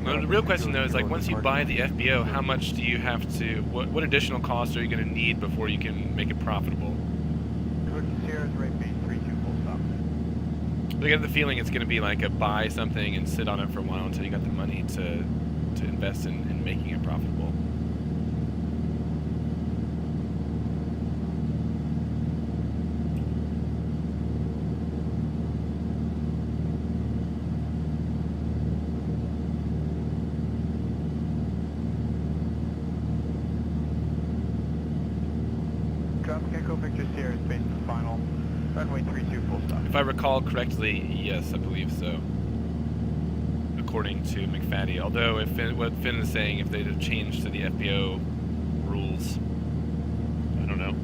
Well, the real question though is like once you buy the FBO, how much do you have to? What additional costs are you going to need before you can make it profitable? Sierra's right base 3-2 full stop. I get the feeling it's going to be like a buy something and sit on it for a while until you got the money to invest in making it profitable. Traffic Echo Victor Sierra space to final. Runway 32 full stop. If I recall correctly, yes, I believe so. According to McFaddy. Although, what Finn is saying, if they'd have changed to the FBO rules, I don't know.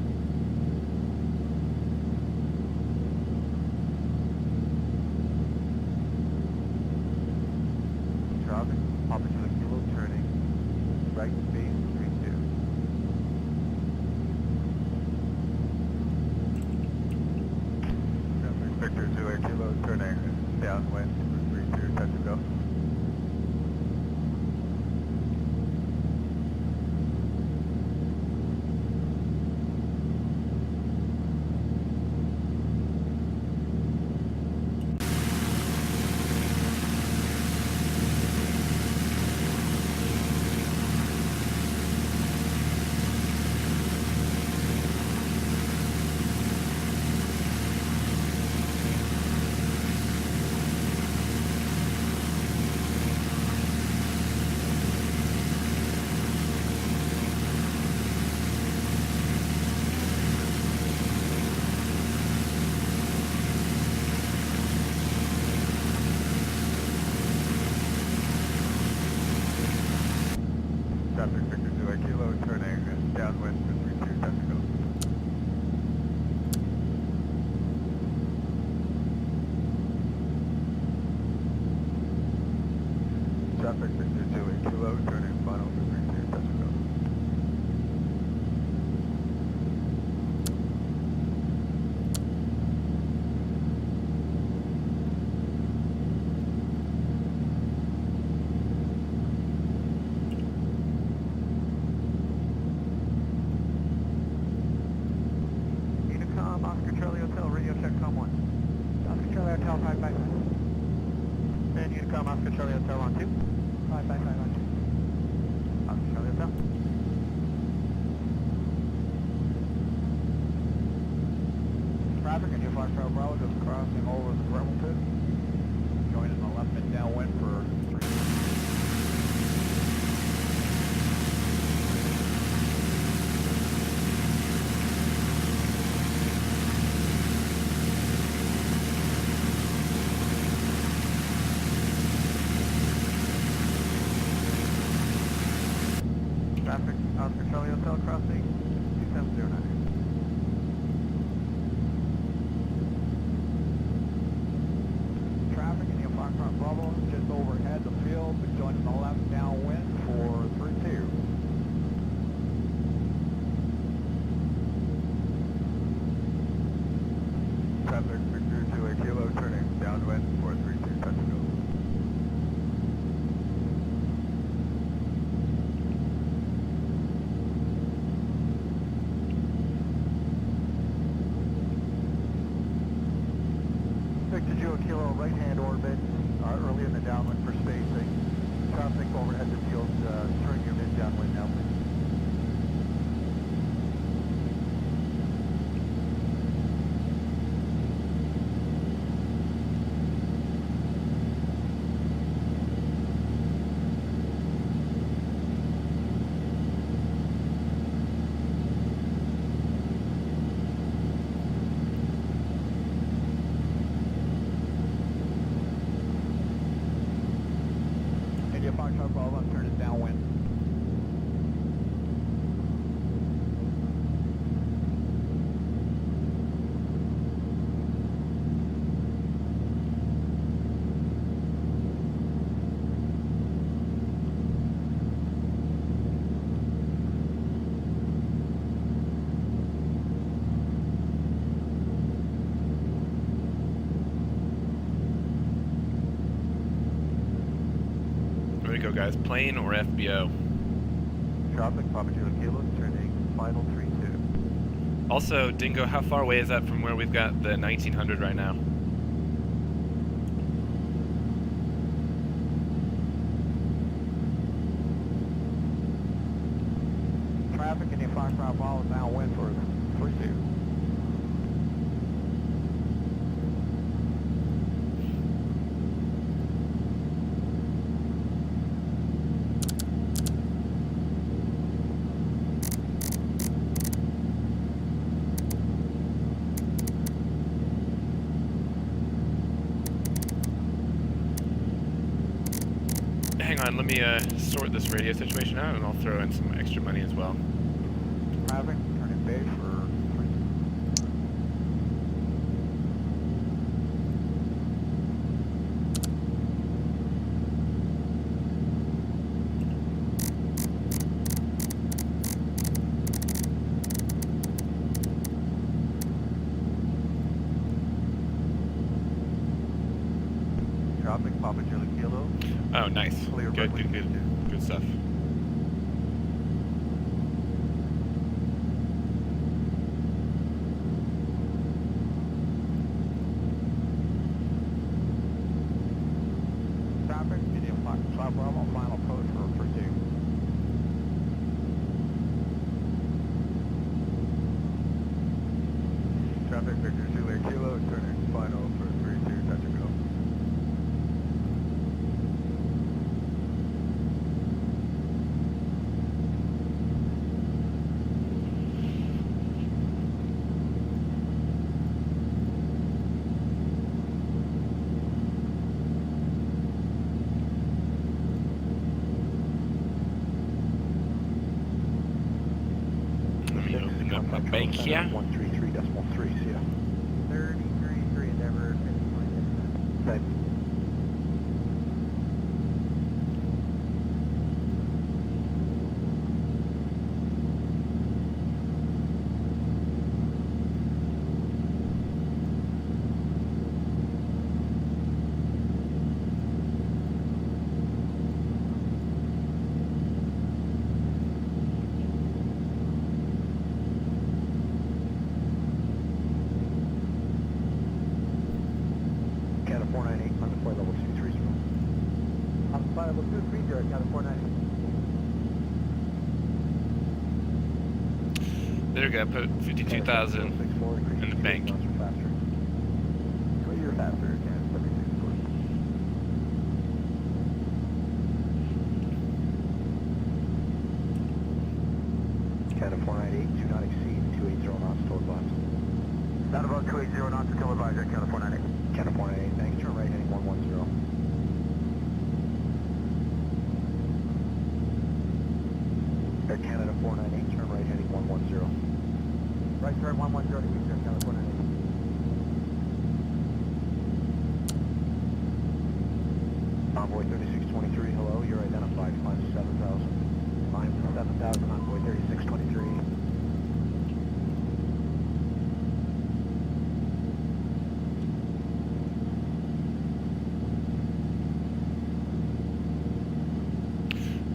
Traffic, Papa Kilo Kilo turning. Right base 3-2. Traffic Victor 2 Kilo turning downwind 3-2, time to go. Traffic Victor 2 Kilo turning downwind for 3-2, time to go. Traffic Victor 2 Kilo turning final for 3-2, time to go. Unicom, Oscar Charlie Hotel, radio check, com 1. Oscar Charlie Hotel, 555. And Unicom, Oscar Charlie Hotel on 2. 555 on 2. Oscar Charlie Hotel. Traffic and Fox Trail Bravo just crossing over the gravel pit. Joining the left mid downwind for 3. Traffic, Oscar Charlie Hotel crossing 2709. Traffic in the Foxtrot Bravo just overhead the field, joining the left downwind for 3-2. Traffic Victor 2 Kilo turning downwind for 3-2, touch and go. Victor 2 Kilo right hand orbit, early in the downwind for spacing. Traffic overhead the field, turn your mid downwind now, please. intro, guys. Plane or FBO? Traffic, Papa Kilo Kilo, turning final 32. Also, Dingo, how far away is that from where we've got the 1900 right now? Traffic in the 5 mile now wind for 32. Hang on, let me sort this radio situation out, and I'll throw in some extra money as well. Traffic, turning bay for 32. Traffic, Papa Kilo Kilo. Oh, nice. Clear Good, runway good, good. 22. Good stuff. Traffic, medium 5 Bravo, final approach for pursuit. Traffic, Victor Zulu Kilo, turning final for 32, touch and go. Let me open up my bank here. 133.3, see ya. 33 Endeavor, 59. Thanks. Canada 498, on the flight level 230. On the flight level 230, Canada 498. There we go. Put 52,000 in the bank. Go your faster, Canada 76, please. Canada 498, do not exceed 280 knots toward left. Not about 280 knots until advisor, Canada 498. Canada 498, thanks, turn right heading 110. Air Canada 498, turn right heading 110. Right turn 110 to Eastern, Canada 498. Envoy 3623, hello, you're identified, climb 7,000. Climb 7,000, Envoy 3623.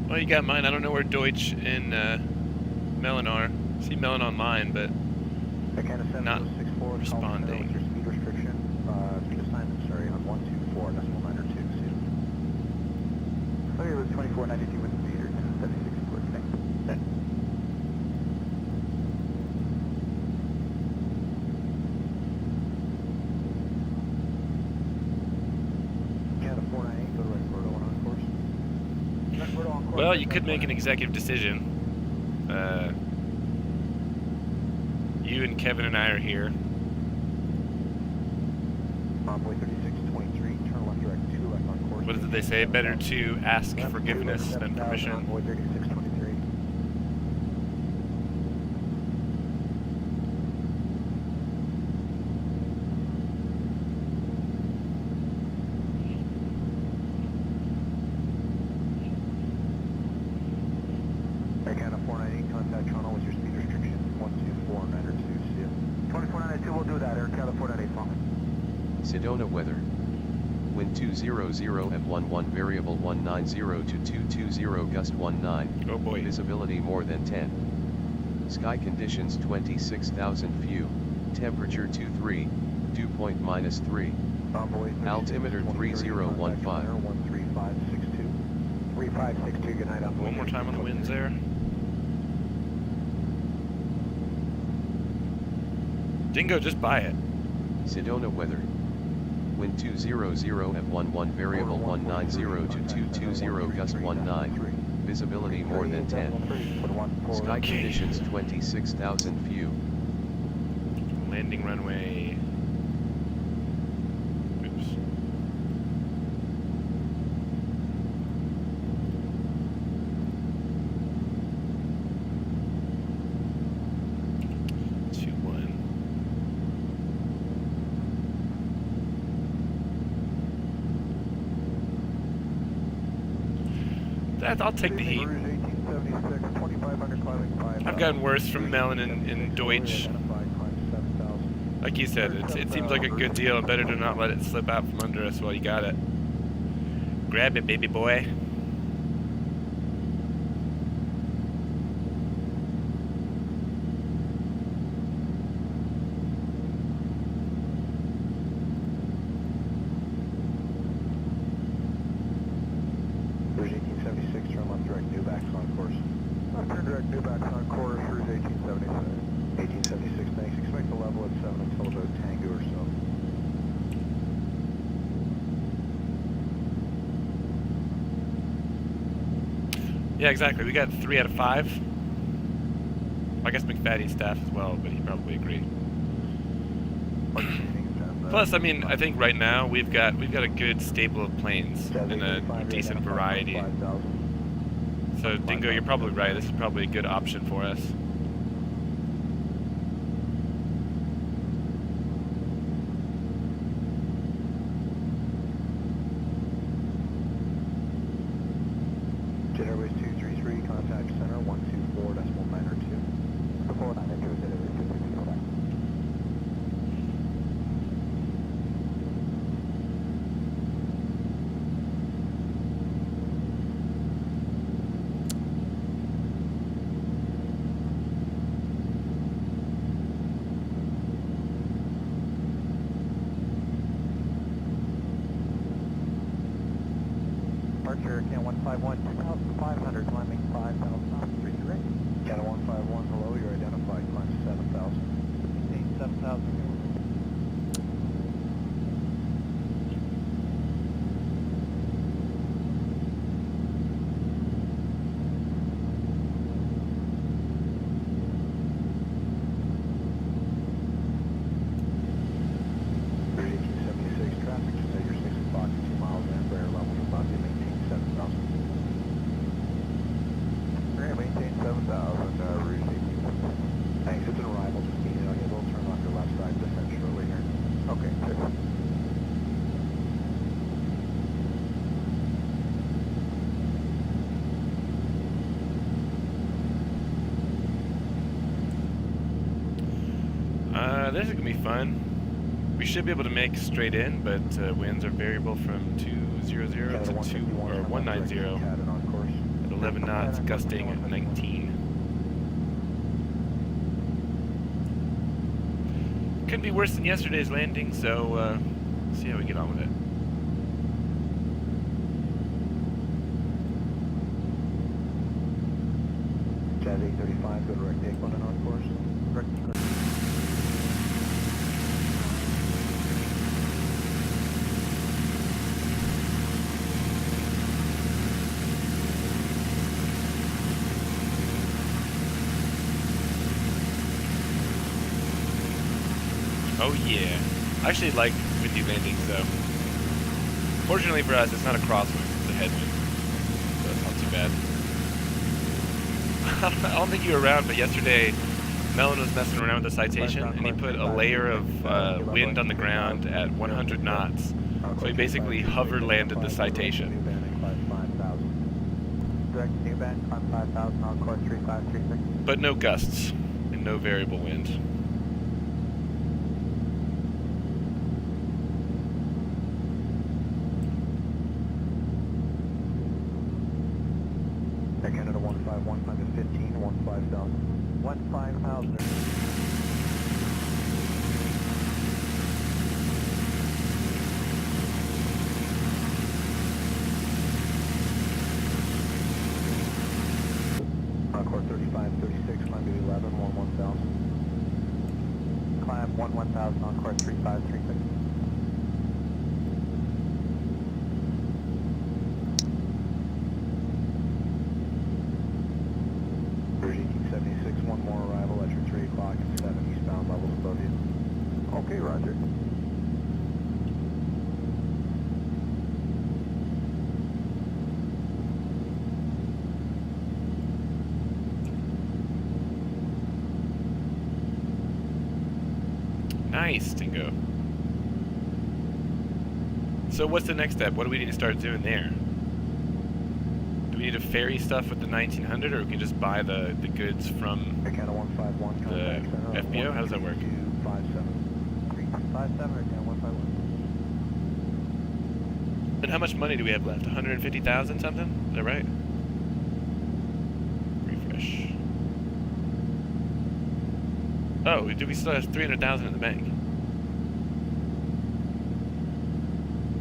Well, you got mine. I don't know where Deutsch and Melon are. I see Melon on mine, but not responding. Your speed restriction, speed assignment, sorry, on 124.902. See you. Okay, it was 2492 with speed or 76 foot. Thanks. Canada 498, go to Roberto on course. Roberto on course. Well, you could make an executive decision. You and Kevin and I are here. Envoy 3623, turn left direct 2 left on course. What did they say? Better to ask Left 2 forgiveness left than 7,000, permission. Envoy 3623. Air Canada 498, contact Toronto with your speed restriction, 124.902, see ya. 2492, we'll do that, Air Canada 498, fine. Sedona weather. Wind 200 at 11 variable 190 to 220 gust 19. Oh boy. Visibility more than 10. Sky conditions 26,000 view. Temperature 23. Dew point -3. Altimeter 3015. 13562. 3562, good night. One more time on the winds there. Dingo, just buy it. Sedona weather. Wind 200 at 11 variable 190 to 220 gust 19. Visibility more than 10. Sky conditions 26,000 view. Landing runway. Oops. I'll take the heat. I've gotten worse from Melon and Deutsch. Like you said, it seems like a good deal. Better to not let it slip out from under us while you got it. Grab it, baby boy. Yeah, exactly. We got 3 out of 5. I guess McFaddy's staff as well, but he probably agreed. Plus, I mean, I think right now we've got a good stable of planes and a decent variety. So Dingo, you're probably right. This is probably a good option for us. Hurricane 151, 2,500, climbing 5,000, 3 direct. Cat 151, hello, you're identified, climb 7,000. 7,000. This is going to be fun. We should be able to make straight in, but winds are variable from 200 to 190 at 11 knots, gusting at 19. Could be worse than yesterday's landing, so see how we get on with it. Jazz 835, go direct take 1 and on course. Oh yeah. I actually like windy landings though. Fortunately for us, it's not a crosswind, it's a headwind. So it's not too bad. I don't think you were around, but yesterday Melon was messing around with the Citation and he put a layer of wind on the ground at 100 knots. So he basically hover landed the Citation. Direct new band, climb 5,000 on course 3536. But no gusts and no variable wind. 15,000. Encore 35, 36, climb to 11, 11,000. Climb 11,000, Encore 3536. Bridge 1876, one more arrival at your 3 o'clock and 7 eastbound levels above you. Okay, roger. Nice, Dingo. So what's the next step? What do we need to start doing there? Do we need to ferry stuff with the 1900, or we can just buy the goods from Acana 151, the contact center. FBO? How does that work? 257. 57 or down 151. And how much money do we have left? 150,000 something? Is that right? Refresh. Oh, do we still have 300,000 in the bank?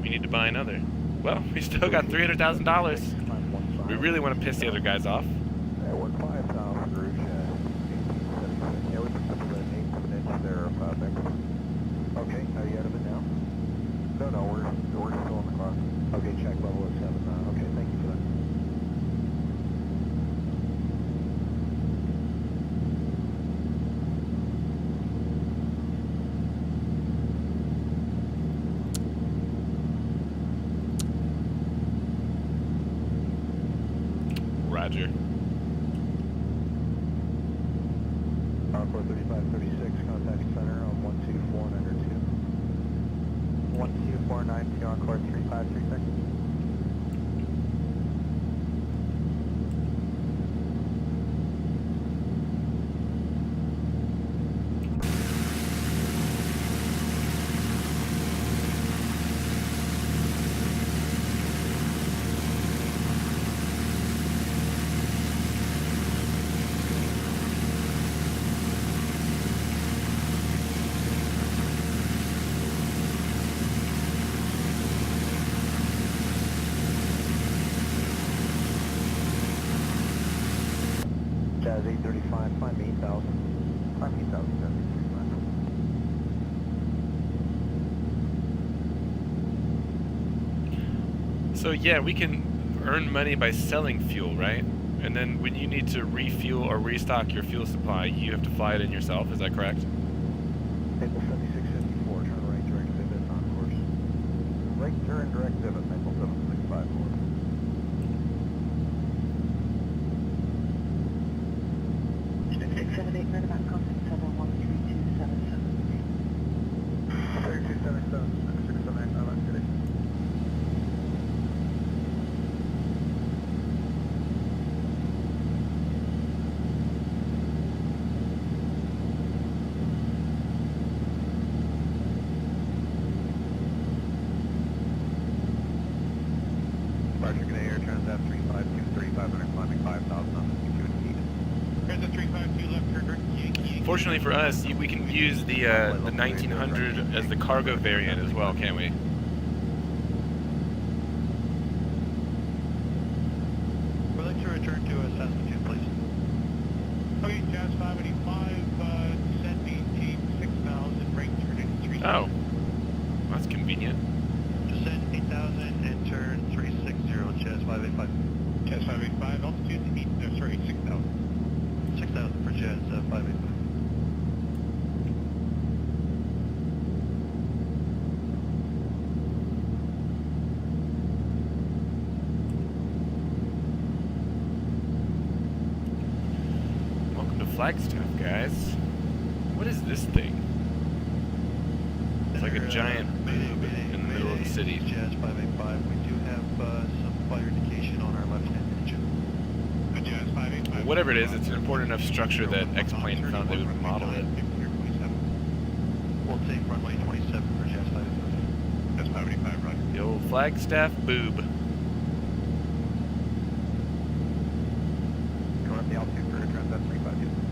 We need to buy another. Well, we still got $300,000. We really want to piss the other guys off. Yeah, 15,000, Rouge, 1876. Yeah, we put something at an 8 there, thanks. Okay, are you out of it now? No, we're still on the clock. Okay, check level at 7. Okay, thank you for that. Roger. Encore 3536, contact center on 12492. 12492, Encore 3536. Jazz 835, climb 8,000. Climb 8,000, So yeah, we can earn money by selling fuel, right? And then when you need to refuel or restock your fuel supply, you have to fly it in yourself, is that correct? Maple 7654, turn right direct pivot on course. Right turn direct pivot, Maple 7654. District 678, roundabout contact 7132777. 3277, 678, I'm kidding. Departure G'day Air Transat 352, 3500, climbing 5,000 on the Q2 heat. Transat 352 left turn direct Yankee. Fortunately for us, we can use the 1900 as the cargo variant as well, can't we? We'd like to return to Saskatoon, please. Okay, Jazz 585, descend maintain 6,000, right turn in 3. Oh, that's convenient. Descend 8,000 and turn 360, Jazz 585. Jazz 585, altitude 6,000. 6,000 for Jazz 585. Welcome to Flagstaff, guys. What is this thing? It's like a giant boob in the middle of the city. Jazz 585, we do have some fire indication on our left-hand engine. Jazz 585. Whatever it is, it's an important enough structure that X-Plane found they would model it. We'll take runway 27 for Jazz 585. Jazz 585, right. The old Flagstaff boob. Going up the altitude for Transat 352.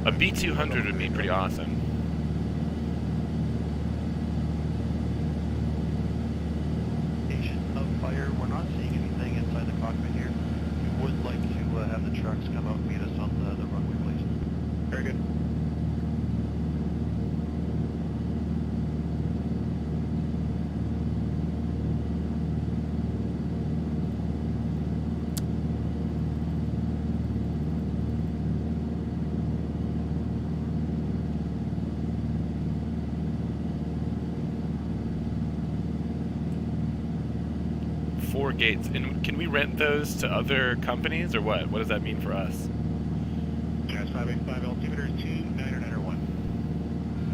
A B200 would be pretty awesome. Of fire, we're not seeing anything inside the cockpit here. We would like to have the trucks come out and meet us on the runway, please. Very good. Four gates. And can we rent those to other companies or what? What does that mean for us? Jazz 585, altimeter 2991.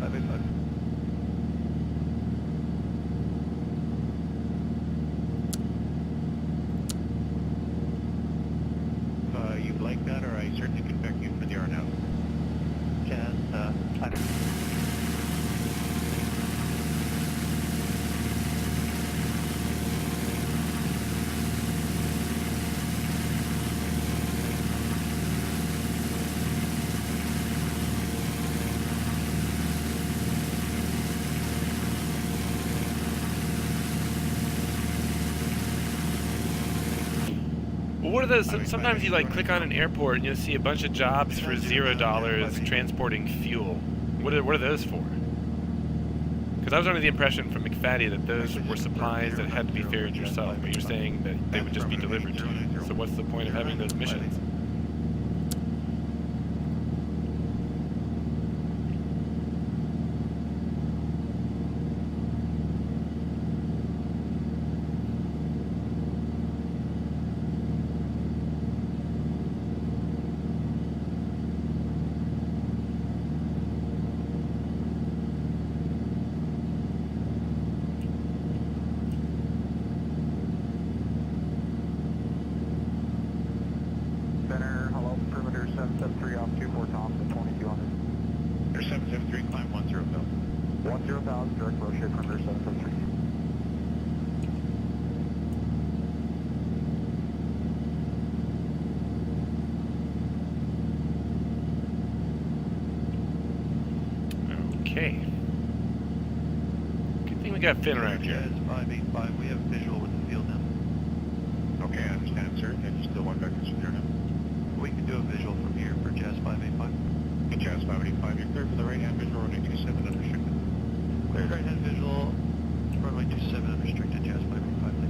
585. You'd like that, or I certainly can back you for the hour now. Jazz, Well, what are those? Sometimes you like click on an airport and you'll see a bunch of jobs for $0 transporting fuel. What are those for? Because I was under the impression from McFaddy that those were supplies that had to be ferried yourself, but you're saying that they would just be delivered to you. So what's the point of having those missions? Center, hello, perimeter 773 off 24 Thompson, 2200. There's 773, climb 10 Bill. 10,000, direct rotate, perimeter 773. Okay. Good thing we got Finn around here. Jazz 585, we have visual with the field now. Okay, I understand, sir. If you still want vectors from here now. We can do a visual from here for Jazz 585. Okay, Jazz 585, you're clear for the right-hand visual, runway 27 unrestricted. Cleared right-hand visual, runway 27 unrestricted, Jazz 585, thank you.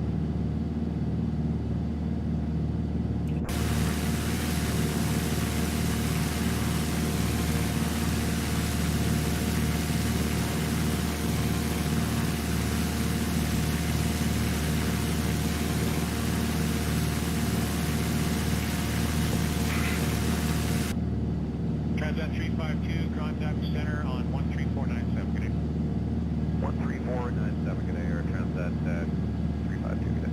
Transat 352, contact center on 13497, good day. 13497, good day, Air Transat 352, good day.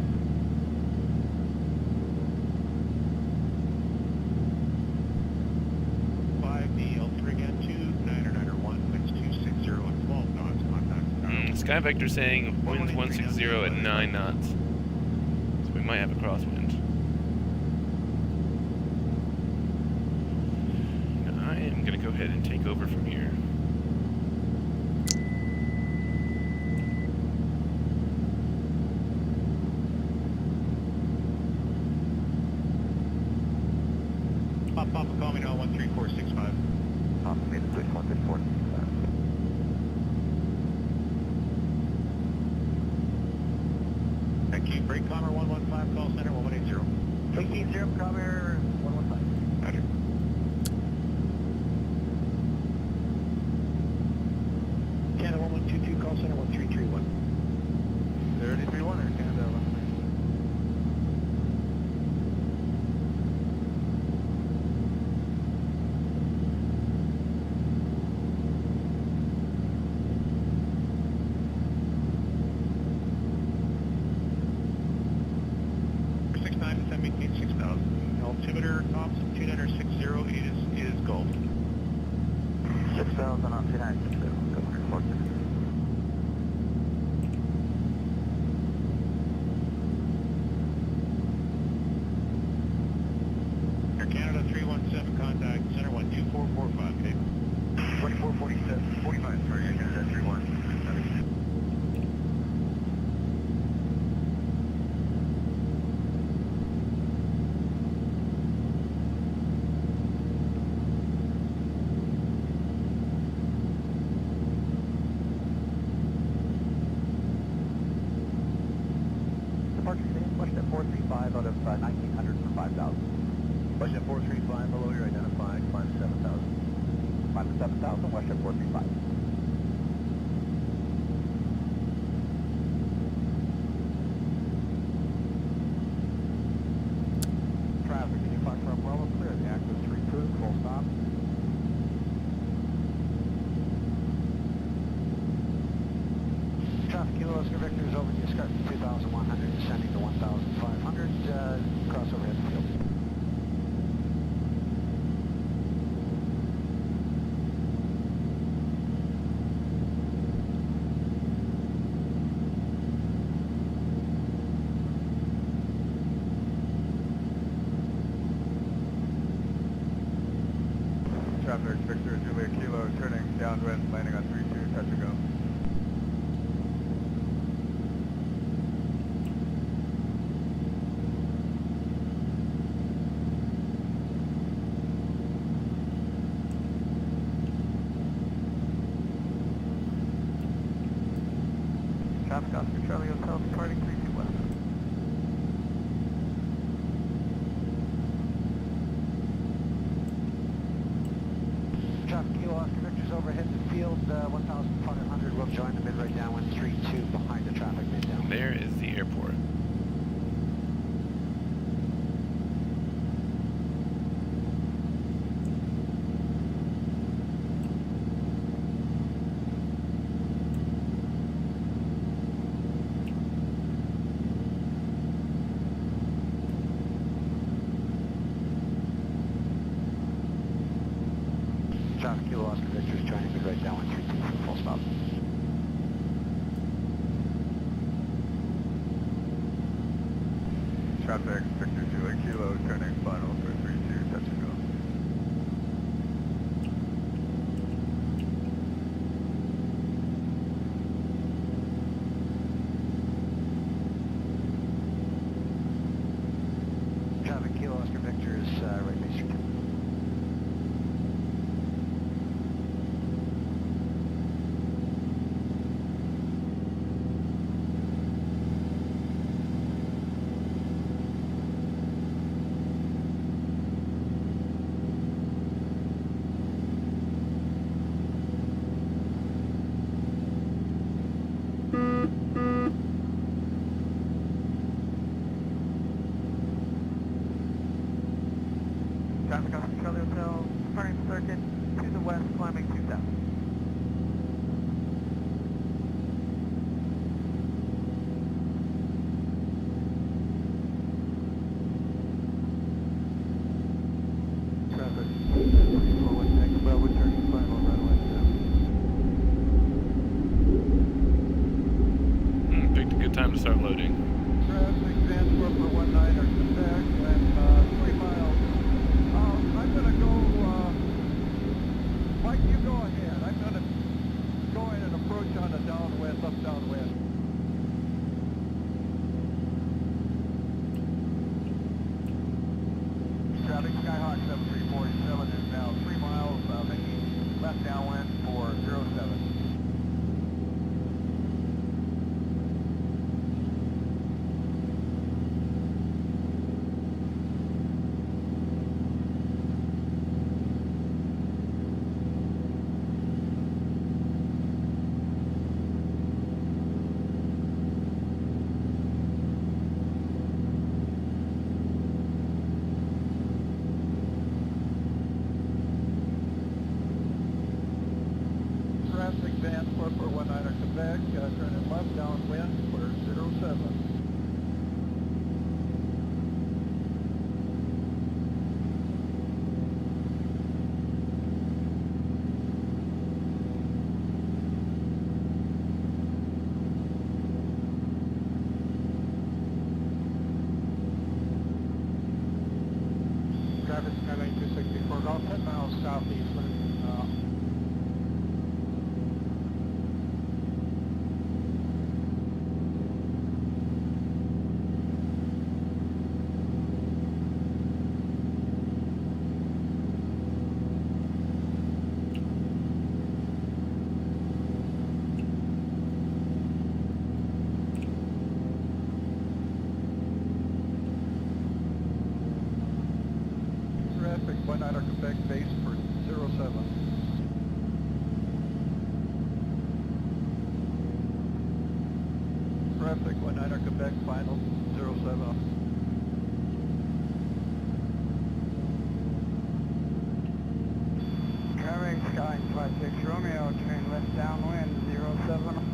The altimeter again, 2991, winds 260 at 12 knots, contact. Sky Vector saying winds 160 at 9 knots. So we might have a crosswind. I am going to go ahead and take over from here. Papa, call me now, 13465. Thompson, made it 6154. Thank you, break commer 115, call center 1180. 180, commer 115. Roger. Canada 1122, call center 1331. 3031, Air Canada 11. For 69 to 718, 6000. Altimeter Thompson 2960, it is gold. 6,000 on 2960, go for 46. Air Canada 317, contact center 12445, okay? 5 out of 1900 for 5,000. Westjet 435 below, you're identified, climb 7,000. Climb to 7,000, Westjet 435. Traffic, can you find for Bravo clear? The active 3 cruise, full stop. Traffic Kilo Oscar Victor is over the escarpment 2,100, descending to 1,500, cross overhead field. Traffic, Victor, Juliet Kilo, turning downwind, landing on 32, touch and go. Traffic Oscar Charlie Hotel departing 32 West. Traffic Kilo Oscar Victor's overhead the field 1,500. We'll join the mid-right downwind 32 behind the traffic mid-down. There is the airport. Traffic Kilo Oscar Victor's joining mid-right downwind 32 for full stop. Traffic, Victor, Juliet Kilo, turning final for 32, touch and go. Traffic Kilo Oscar Victor is right base street. Traffic Oscar Charlie Hotel, departing circuit to the west, climbing 2,000. Traffic, 341 Tango Bravo, turning final, runway 7. Picked a good time to start loading. Traffic, transport for 19er, Quebec, and 3 miles. I'm going to go, Mike, you go ahead. I'm going to go in and approach on a downwind, left downwind. Traffic, Skyhawk 7347 is now 3 miles, making left downwind for 07. Traffic, transport for 19er, Quebec, turning left downwind for 07. Traffic, Skyline 264 Golf, 10 miles southeastland. check, final, 07. Traffic, Sky 56 Romeo, turn left downwind, 07.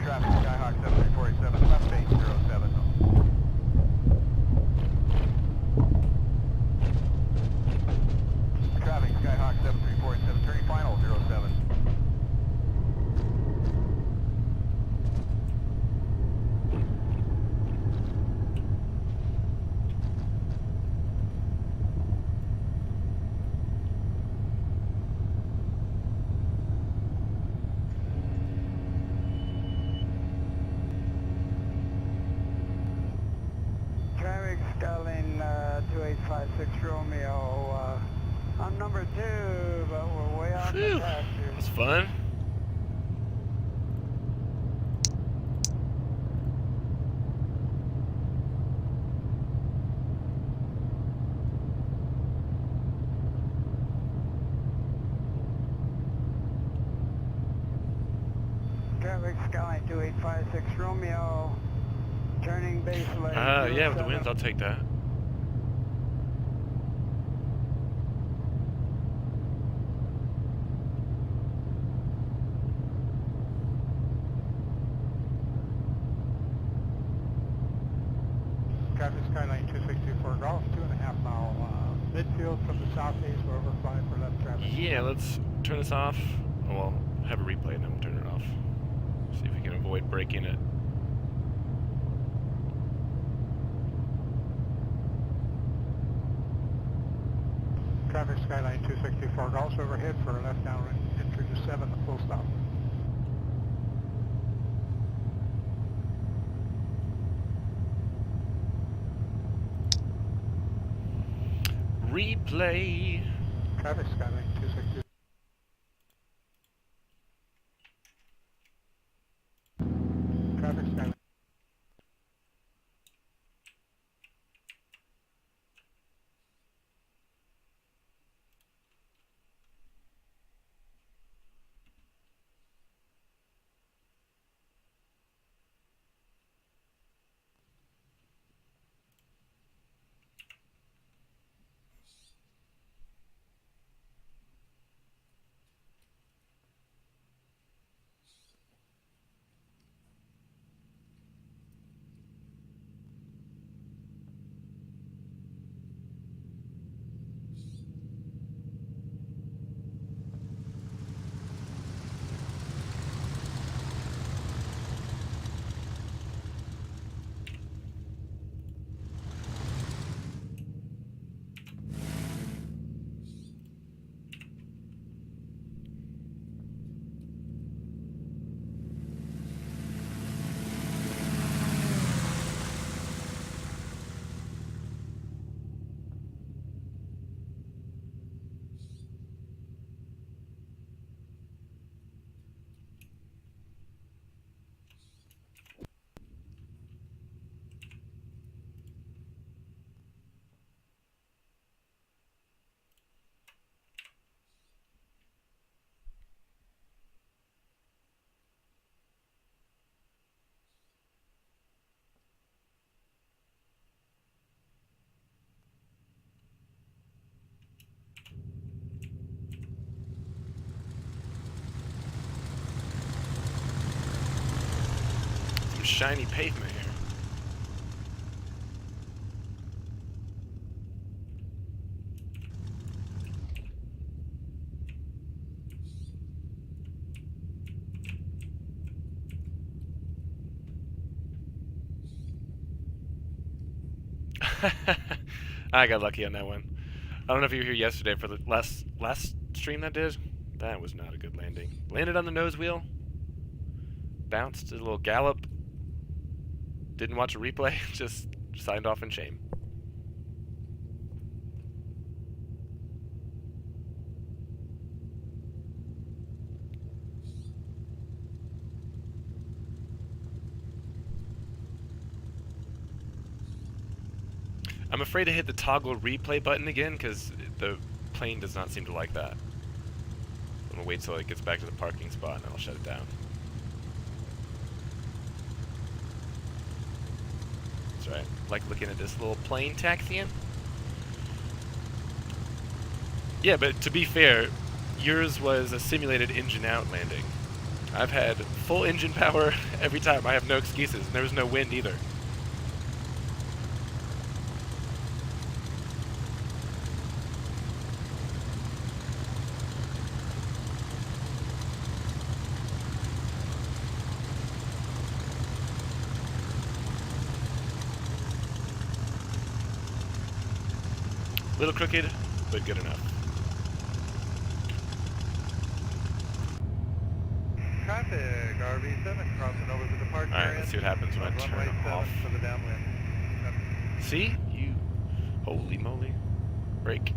Traffic, Skyhawk 7347, left base 07. Traffic, Skyhawk 7347, turning final 07. Traffic, Skyline 2856 Romeo, I'm number 2, but we're way off the Phew. pasture. That's fun. Traffic, Skyline 2856 Romeo, turning base lane. Yeah, with the 07. winds, I'll take that. Traffic, Skyline 264 Golf, 2.5 mile midfield from the south east, we're overflying for left traffic. Yeah, let's turn this off. Oh, well, have a replay and then we'll turn it off. See if we can avoid breaking it. Traffic, Skyline 264 Golf, overhead for left downwind entry to 7, the full stop. Replay. Traffic, Skyline 260. Traffic, Skyline. Some shiny pavement here. I got lucky on that one. I don't know if you were here yesterday for the last stream that did. That was not a good landing. Landed on the nose wheel. Bounced, did a little gallop. Didn't watch a replay. Just signed off in shame. I'm afraid to hit the toggle replay button again because the plane does not seem to like that. I'm gonna wait till it gets back to the parking spot and then I'll shut it down. That's right. Like looking at this little plane taxiing. Yeah, but to be fair, yours was a simulated engine out landing. I've had full engine power every time. I have no excuses. And there was no wind either. A little crooked, but good enough. Traffic, RV7 crossing over the departure Alright, let's see what happens when I turn off. for the downwind. See? You. Holy moly. Brake.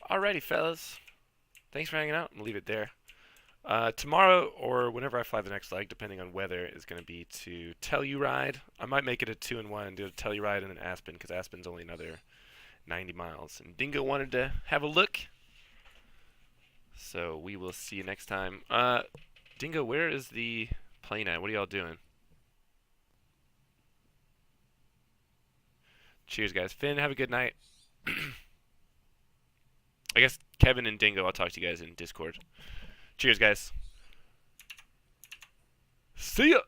Alrighty, fellas. Thanks for hanging out. I'm gonna leave it there. Tomorrow, or whenever I fly the next leg, depending on weather, is going to be to Telluride. I might make it a 2-in-1 and do a Telluride and then Aspen, because Aspen's only another 90 miles. And Dingo wanted to have a look, so we will see you next time. Dingo, where is the plane at? What are y'all doing? Cheers, guys. Finn, have a good night. I guess Kevin and Dingo, I'll talk to you guys in Discord. Cheers, guys. See ya!